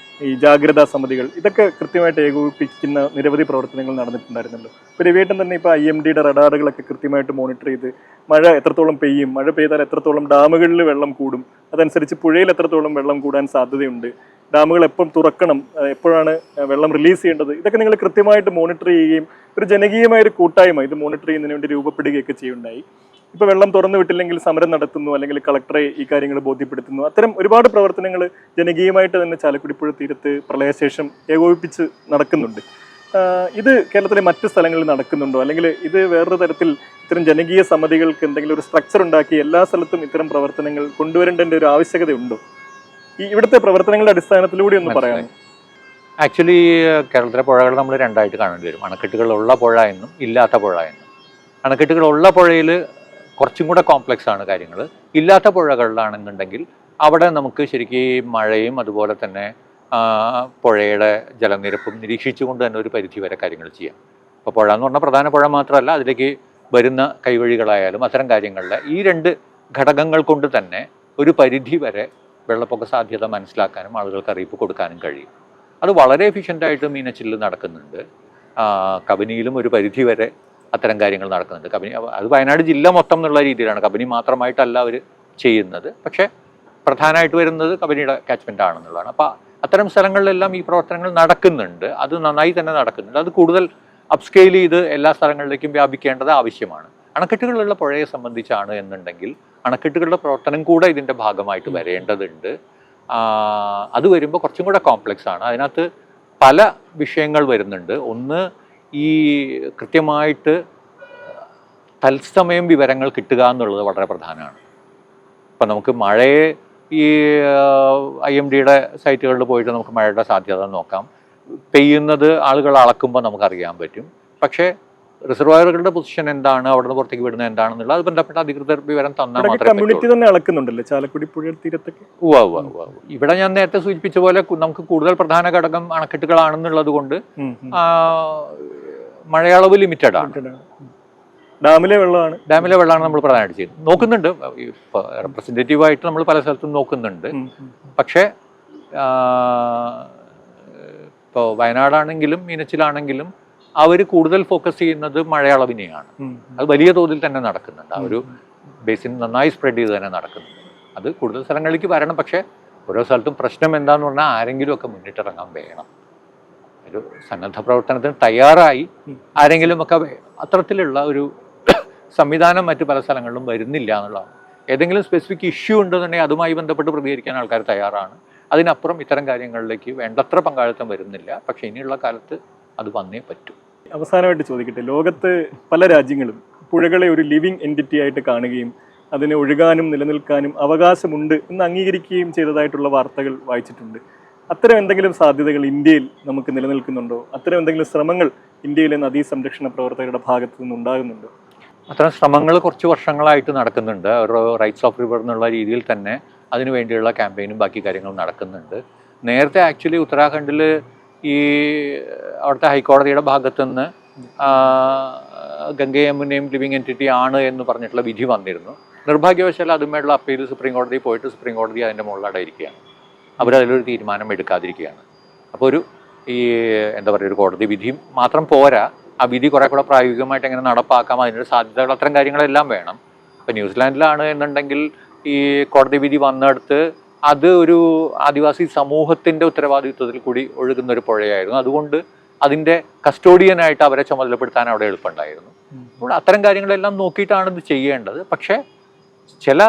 ഈ ജാഗ്രതാ സമിതികൾ, ഇതൊക്കെ കൃത്യമായിട്ട് ഏകോപിപ്പിക്കുന്ന നിരവധി പ്രവർത്തനങ്ങൾ നടന്നിട്ടുണ്ടായിരുന്നല്ലോ. ഇപ്പോൾ രവിയേട്ടൻ തന്നെ ഇപ്പോൾ IMDയുടെ റഡാറുകളൊക്കെ കൃത്യമായിട്ട് മോണിറ്റർ ചെയ്ത് മഴ എത്രത്തോളം പെയ്യും, മഴ പെയ്താൽ എത്രത്തോളം ഡാമുകളിൽ വെള്ളം കൂടും, അതനുസരിച്ച് പുഴയിൽ എത്രത്തോളം വെള്ളം കൂടാൻ സാധ്യതയുണ്ട്, ഡാമുകൾ എപ്പം തുറക്കണം, എപ്പോഴാണ് വെള്ളം റിലീസ് ചെയ്യേണ്ടത്, ഇതൊക്കെ നിങ്ങൾ കൃത്യമായിട്ട് മോണിറ്റർ ചെയ്യുകയും ഒരു ജനകീയമായ ഒരു കൂട്ടായ്മ ഇത് മോണിറ്റർ ചെയ്യുന്നതിന് വേണ്ടി രൂപപ്പെടുകയൊക്കെ ചെയ്യുണ്ടായി. ഇപ്പോൾ വെള്ളം തുറന്നു വിട്ടില്ലെങ്കിൽ സമരം നടത്തുന്നു, അല്ലെങ്കിൽ കളക്ടറെ ഈ കാര്യങ്ങൾ ബോധ്യപ്പെടുത്തുന്നു. അത്തരം ഒരുപാട് പ്രവർത്തനങ്ങൾ ജനകീയമായിട്ട് തന്നെ ചാലക്കുടി പുഴ തീരത്ത് പ്രളയശേഷം ഏകോപിപ്പിച്ച് നടക്കുന്നുണ്ട്. ഇത് കേരളത്തിലെ മറ്റ് സ്ഥലങ്ങളിൽ നടക്കുന്നുണ്ടോ, അല്ലെങ്കിൽ ഇത് വേറൊരു തരത്തിൽ ഇത്തരം ജനകീയ സമിതികൾക്ക് എന്തെങ്കിലും ഒരു സ്ട്രക്ചർ ഉണ്ടാക്കി എല്ലാ സ്ഥലത്തും ഇത്തരം പ്രവർത്തനങ്ങൾ കൊണ്ടുവരേണ്ട ഒരു ആവശ്യകതയുണ്ടോ? ഈ ഇവിടുത്തെ പ്രവർത്തനങ്ങളുടെ അടിസ്ഥാനത്തിലൂടെ ഒന്ന് പറയാം. ആക്ച്വലി കേരളത്തിലെ പുഴകൾ നമ്മൾ രണ്ടായിട്ട് കാണേണ്ടി വരും. അണക്കെട്ടുകളുള്ള പുഴ എന്നും ഇല്ലാത്ത പുഴ എന്നും. അണക്കെട്ടുകളുള്ള പുഴയിൽ കുറച്ചും കൂടെ കോംപ്ലക്സ് ആണ് കാര്യങ്ങൾ. ഇല്ലാത്ത പുഴകളിലാണെന്നുണ്ടെങ്കിൽ അവിടെ നമുക്ക് ശരിക്കും മഴയും അതുപോലെ തന്നെ പുഴയുടെ ജലനിരപ്പും നിരീക്ഷിച്ചുകൊണ്ട് തന്നെ ഒരു പരിധി വരെ കാര്യങ്ങൾ ചെയ്യാം. അപ്പോൾ പുഴ എന്ന് പറഞ്ഞാൽ പ്രധാന പുഴ മാത്രമല്ല, അതിലേക്ക് വരുന്ന കൈവഴികളായാലും അത്തരം കാര്യങ്ങളിൽ ഈ രണ്ട് ഘടകങ്ങൾ കൊണ്ട് തന്നെ ഒരു പരിധി വരെ വെള്ളപ്പൊക്ക സാധ്യത മനസ്സിലാക്കാനും ആളുകൾക്ക് അറിയിപ്പ് കൊടുക്കാനും കഴിയും. അത് വളരെ എഫിഷ്യൻ്റായിട്ട് മീനച്ചിലിൽ നടക്കുന്നുണ്ട്. കബനിയിലും ഒരു പരിധി വരെ അത്തരം കാര്യങ്ങൾ നടക്കുന്നുണ്ട്. കബനി അത് വയനാട് ജില്ല മൊത്തം എന്നുള്ള രീതിയിലാണ്, കബനി മാത്രമായിട്ടല്ല അവർ ചെയ്യുന്നത്. പക്ഷേ പ്രധാനമായിട്ട് വരുന്നത് കബനിയുടെ കാച്ച്മെൻ്റ് ആണെന്നുള്ളതാണ്. അപ്പോൾ അത്തരം സ്ഥലങ്ങളിലെല്ലാം ഈ പ്രവർത്തനങ്ങൾ നടക്കുന്നുണ്ട്. അത് നന്നായി തന്നെ നടക്കുന്നുണ്ട്. അത് കൂടുതൽ അപ്സ്കെയിൽ ചെയ്ത് എല്ലാ സ്ഥലങ്ങളിലേക്കും വ്യാപിക്കേണ്ടത് ആവശ്യമാണ്. അണക്കെട്ടുകളുള്ള പുഴയെ സംബന്ധിച്ചാണ് എന്നുണ്ടെങ്കിൽ അണക്കെട്ടുകളുടെ പ്രവർത്തനം കൂടെ ഇതിൻ്റെ ഭാഗമായിട്ട് വരേണ്ടതുണ്ട്. അത് വരുമ്പോൾ കുറച്ചും കൂടെ കോംപ്ലക്സ് ആണ്. അതിനകത്ത് പല വിഷയങ്ങൾ വരുന്നുണ്ട്. ഒന്ന്, ഈ കൃത്യമായിട്ട് തത്സമയം വിവരങ്ങൾ കിട്ടുക എന്നുള്ളത് വളരെ പ്രധാനമാണ്. ഇപ്പം നമുക്ക് മഴയെ ഈ IMDയുടെ സൈറ്റുകളിൽ പോയിട്ട് നമുക്ക് മഴയുടെ സാധ്യത നോക്കാം. പെയ്യുന്നത് ആളുകൾ അളക്കുമ്പോൾ നമുക്കറിയാൻ പറ്റും. പക്ഷേ റിസർവോയറുകളുടെ പൊസിഷൻ എന്താണ്, അവിടെ നിന്ന് പുറത്തേക്ക് വിടുന്നത് എന്താണെന്നുള്ള അത് ബന്ധപ്പെട്ട അധികൃതർ വിവരം തന്നാൽ മാത്രമേ അളക്കുന്നുണ്ടല്ലോ ചാലക്കുടി പുഴ തീരത്തൊക്കെ. ഇവിടെ ഞാൻ നേരത്തെ സൂചിപ്പിച്ച പോലെ നമുക്ക് കൂടുതൽ പ്രധാന ഘടകം അണക്കെട്ടുകളാണെന്നുള്ളത് കൊണ്ട് മഴയളവ് ലിമിറ്റഡ് ആണ്. ഡാമിലെ വെള്ളമാണ് നമ്മൾ പ്രധാനമായിട്ട് ചെയ്യുന്നത്. നോക്കുന്നുണ്ട്, റെപ്രസെൻറ്റേറ്റീവായിട്ട് നമ്മൾ പല സ്ഥലത്തും നോക്കുന്നുണ്ട്. പക്ഷേ ഇപ്പോൾ വയനാടാണെങ്കിലും മീനച്ചിലാണെങ്കിലും അവർ കൂടുതൽ ഫോക്കസ് ചെയ്യുന്നത് മഴയളവിനെയാണ്. അത് വലിയ തോതിൽ തന്നെ നടക്കുന്നുണ്ട്. ആ ഒരു ബേസിൻ നന്നായി സ്പ്രെഡ് ചെയ്ത് തന്നെ നടക്കുന്നുണ്ട്. അത് കൂടുതൽ സ്ഥലങ്ങളിലേക്ക് വരണം. പക്ഷേ ഓരോ സ്ഥലത്തും പ്രശ്നം എന്താണെന്ന് പറഞ്ഞാൽ ആരെങ്കിലുമൊക്കെ മുന്നിട്ടിറങ്ങാൻ വേണം. ഒരു സന്നദ്ധ പ്രവർത്തനത്തിന് തയ്യാറായി ആരെങ്കിലുമൊക്കെ അത്തരത്തിലുള്ള ഒരു സംവിധാനം മറ്റു പല സ്ഥലങ്ങളിലും വരുന്നില്ല എന്നുള്ളതാണ്. ഏതെങ്കിലും സ്പെസിഫിക് ഇഷ്യൂ ഉണ്ടെന്നുണ്ടെങ്കിൽ അതുമായി ബന്ധപ്പെട്ട് പ്രതികരിക്കാൻ ആൾക്കാർ തയ്യാറാണ്. അതിനപ്പുറം ഇത്തരം കാര്യങ്ങളിലേക്ക് വേണ്ടത്ര പങ്കാളിത്തം വരുന്നില്ല. പക്ഷേ ഇനിയുള്ള കാലത്ത് അത് വന്നേ പറ്റൂ. അവസാനമായിട്ട് ചോദിക്കട്ടെ, ലോകത്ത് പല രാജ്യങ്ങളും പുഴകളെ ഒരു ലിവിങ് എൻറ്റിറ്റി ആയിട്ട് കാണുകയും അതിനെ ഒഴുകാനും നിലനിൽക്കാനും അവകാശമുണ്ട് എന്ന് അംഗീകരിക്കുകയും ചെയ്തതായിട്ടുള്ള വാർത്തകൾ വായിച്ചിട്ടുണ്ട്. അത്തരം എന്തെങ്കിലും സാധ്യതകൾ ഇന്ത്യയിൽ നമുക്ക് നിലനിൽക്കുന്നുണ്ടോ? അത്തരം എന്തെങ്കിലും ശ്രമങ്ങൾ ഇന്ത്യയിലെ നദീ സംരക്ഷണ പ്രവർത്തകരുടെ ഭാഗത്തു നിന്നുണ്ടാകുന്നുണ്ടോ? അത്തരം ശ്രമങ്ങൾ കുറച്ച് വർഷങ്ങളായിട്ട് നടക്കുന്നുണ്ട്. ഒരു റൈറ്റ്സ് ഓഫ് റിവർ എന്നുള്ള രീതിയിൽ തന്നെ അതിനു വേണ്ടിയുള്ള ക്യാമ്പയിനും ബാക്കി കാര്യങ്ങളും നടക്കുന്നുണ്ട്. നേരത്തെ ആക്ച്വലി ഉത്തരാഖണ്ഡിൽ ഈ അവിടുത്തെ ഹൈക്കോടതിയുടെ ഭാഗത്തുനിന്ന് ഗംഗയും യമുനയും ലിവിങ് എൻറ്റിറ്റി ആണ് എന്ന് പറഞ്ഞിട്ടുള്ള വിധി വന്നിരുന്നു. നിർഭാഗ്യവശാൽ അതുമായിട്ടുള്ള അപ്പീൽ സുപ്രീം കോടതി പോയിട്ട് സുപ്രീം കോടതി അതിൻ്റെ മുകളിലടയിരിക്കുകയാണ്. അവരതിലൊരു തീരുമാനം എടുക്കാതിരിക്കുകയാണ്. അപ്പോൾ ഈ എന്താ പറയുക, ഒരു കോടതി വിധി മാത്രം പോരാ, ആ വിധി കുറെ കൂടെ പ്രായോഗികമായിട്ട് എങ്ങനെ നടപ്പാക്കാം, അതിനൊരു സാധ്യതകൾ, അത്തരം കാര്യങ്ങളെല്ലാം വേണം. ഇപ്പം ന്യൂസിലാൻഡിലാണ് എന്നുണ്ടെങ്കിൽ ഈ കോടതി വിധി വന്നെടുത്ത് അത് ഒരു ആദിവാസി സമൂഹത്തിൻ്റെ ഉത്തരവാദിത്വത്തിൽ കൂടി ഒഴുകുന്ന ഒരു പുഴയായിരുന്നു. അതുകൊണ്ട് അതിൻ്റെ കസ്റ്റോഡിയനായിട്ട് അവരെ ചുമതലപ്പെടുത്താൻ അവിടെ എളുപ്പമുണ്ടായിരുന്നു. അതുകൊണ്ട് അത്തരം കാര്യങ്ങളെല്ലാം നോക്കിയിട്ടാണ് ഇത് ചെയ്യേണ്ടത്. പക്ഷേ ചില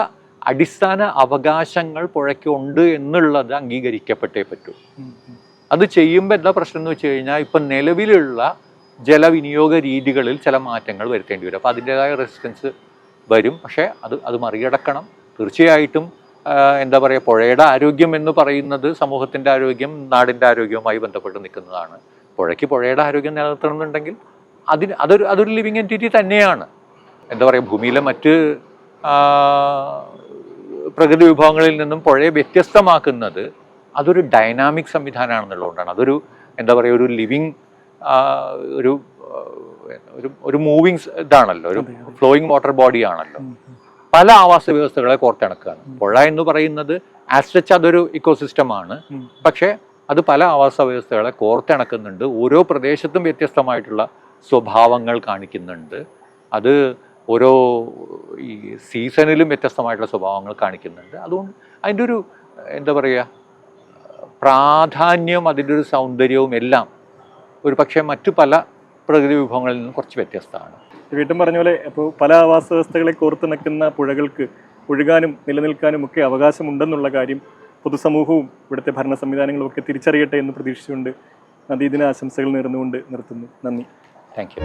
അടിസ്ഥാന അവകാശങ്ങൾ പുഴയ്ക്കുണ്ട് എന്നുള്ളത് അംഗീകരിക്കപ്പെട്ടേ പറ്റൂ. അത് ചെയ്യുമ്പോൾ എന്താ പ്രശ്നം എന്ന് വെച്ച് കഴിഞ്ഞാൽ, ഇപ്പം നിലവിലുള്ള ജലവിനിയോഗ രീതികളിൽ ചില മാറ്റങ്ങൾ വരുത്തേണ്ടി വരും. അപ്പോൾ അതിൻ്റെതായ റെസിസ്റ്റൻസ് വരും. പക്ഷേ അത് മറികടക്കണം. തീർച്ചയായിട്ടും എന്താ പറയുക, പുഴയുടെ ആരോഗ്യം എന്ന് പറയുന്നത് സമൂഹത്തിൻ്റെ ആരോഗ്യം, നാടിൻ്റെ ആരോഗ്യവുമായി ബന്ധപ്പെട്ട് നിൽക്കുന്നതാണ്. പുഴയ്ക്ക് പുഴയുടെ ആരോഗ്യം നിലനിർത്തണമെന്നുണ്ടെങ്കിൽ അതൊരു ലിവിങ് എൻറ്റിറ്റി തന്നെയാണ്. എന്താ പറയുക, ഭൂമിയിലെ മറ്റ് പ്രകൃതി വിഭവങ്ങളിൽ നിന്നും പുഴയെ വ്യത്യസ്തമാക്കുന്നത് അതൊരു ഡൈനാമിക് സംവിധാനമാണെന്നുള്ളതുകൊണ്ടാണ്. അതൊരു എന്താ പറയുക, ഒരു ലിവിങ് ഒരു മൂവിങ് ഇതാണല്ലോ, ഒരു ഫ്ലോയിങ് വാട്ടർ ബോഡി ആണല്ലോ. പല ആവാസ വ്യവസ്ഥകളെ കോർത്തിണക്കുകയാണ്. പുഴ എന്ന് പറയുന്നത് ആസ്ട്രച്ച് അതൊരു ഇക്കോസിസ്റ്റമാണ്. പക്ഷേ അത് പല ആവാസ വ്യവസ്ഥകളെ കോർത്തിണക്കുന്നുണ്ട്. ഓരോ പ്രദേശത്തും വ്യത്യസ്തമായിട്ടുള്ള സ്വഭാവങ്ങൾ കാണിക്കുന്നുണ്ട്. അത് ഓരോ ഈ സീസണിലും വ്യത്യസ്തമായിട്ടുള്ള സ്വഭാവങ്ങൾ കാണിക്കുന്നുണ്ട്. അതുകൊണ്ട് അതിൻ്റെ ഒരു എന്താ പറയുക, പ്രാധാന്യം, അതിൻ്റെ ഒരു സൗന്ദര്യവും എല്ലാം ഒരു പക്ഷേ മറ്റു പല പ്രകൃതി വിഭവങ്ങളിൽ നിന്നും കുറച്ച് വ്യത്യസ്തമാണ്. വീട്ടും പറഞ്ഞ പോലെ അപ്പോൾ പല ആവാസ വ്യവസ്ഥകളെ കോർത്തിണക്കുന്ന പുഴകൾക്ക് ഒഴുകാനും നിലനിൽക്കാനും ഒക്കെ അവകാശമുണ്ടെന്നുള്ള കാര്യം പൊതുസമൂഹവും ഇവിടുത്തെ ഭരണ സംവിധാനങ്ങളും ഒക്കെ തിരിച്ചറിയട്ടെ എന്ന് പ്രതീക്ഷിച്ചുകൊണ്ട് നദീദിന ആശംസകൾ നേർന്നുകൊണ്ട് നിർത്തുന്നു. നന്ദി. Thank you.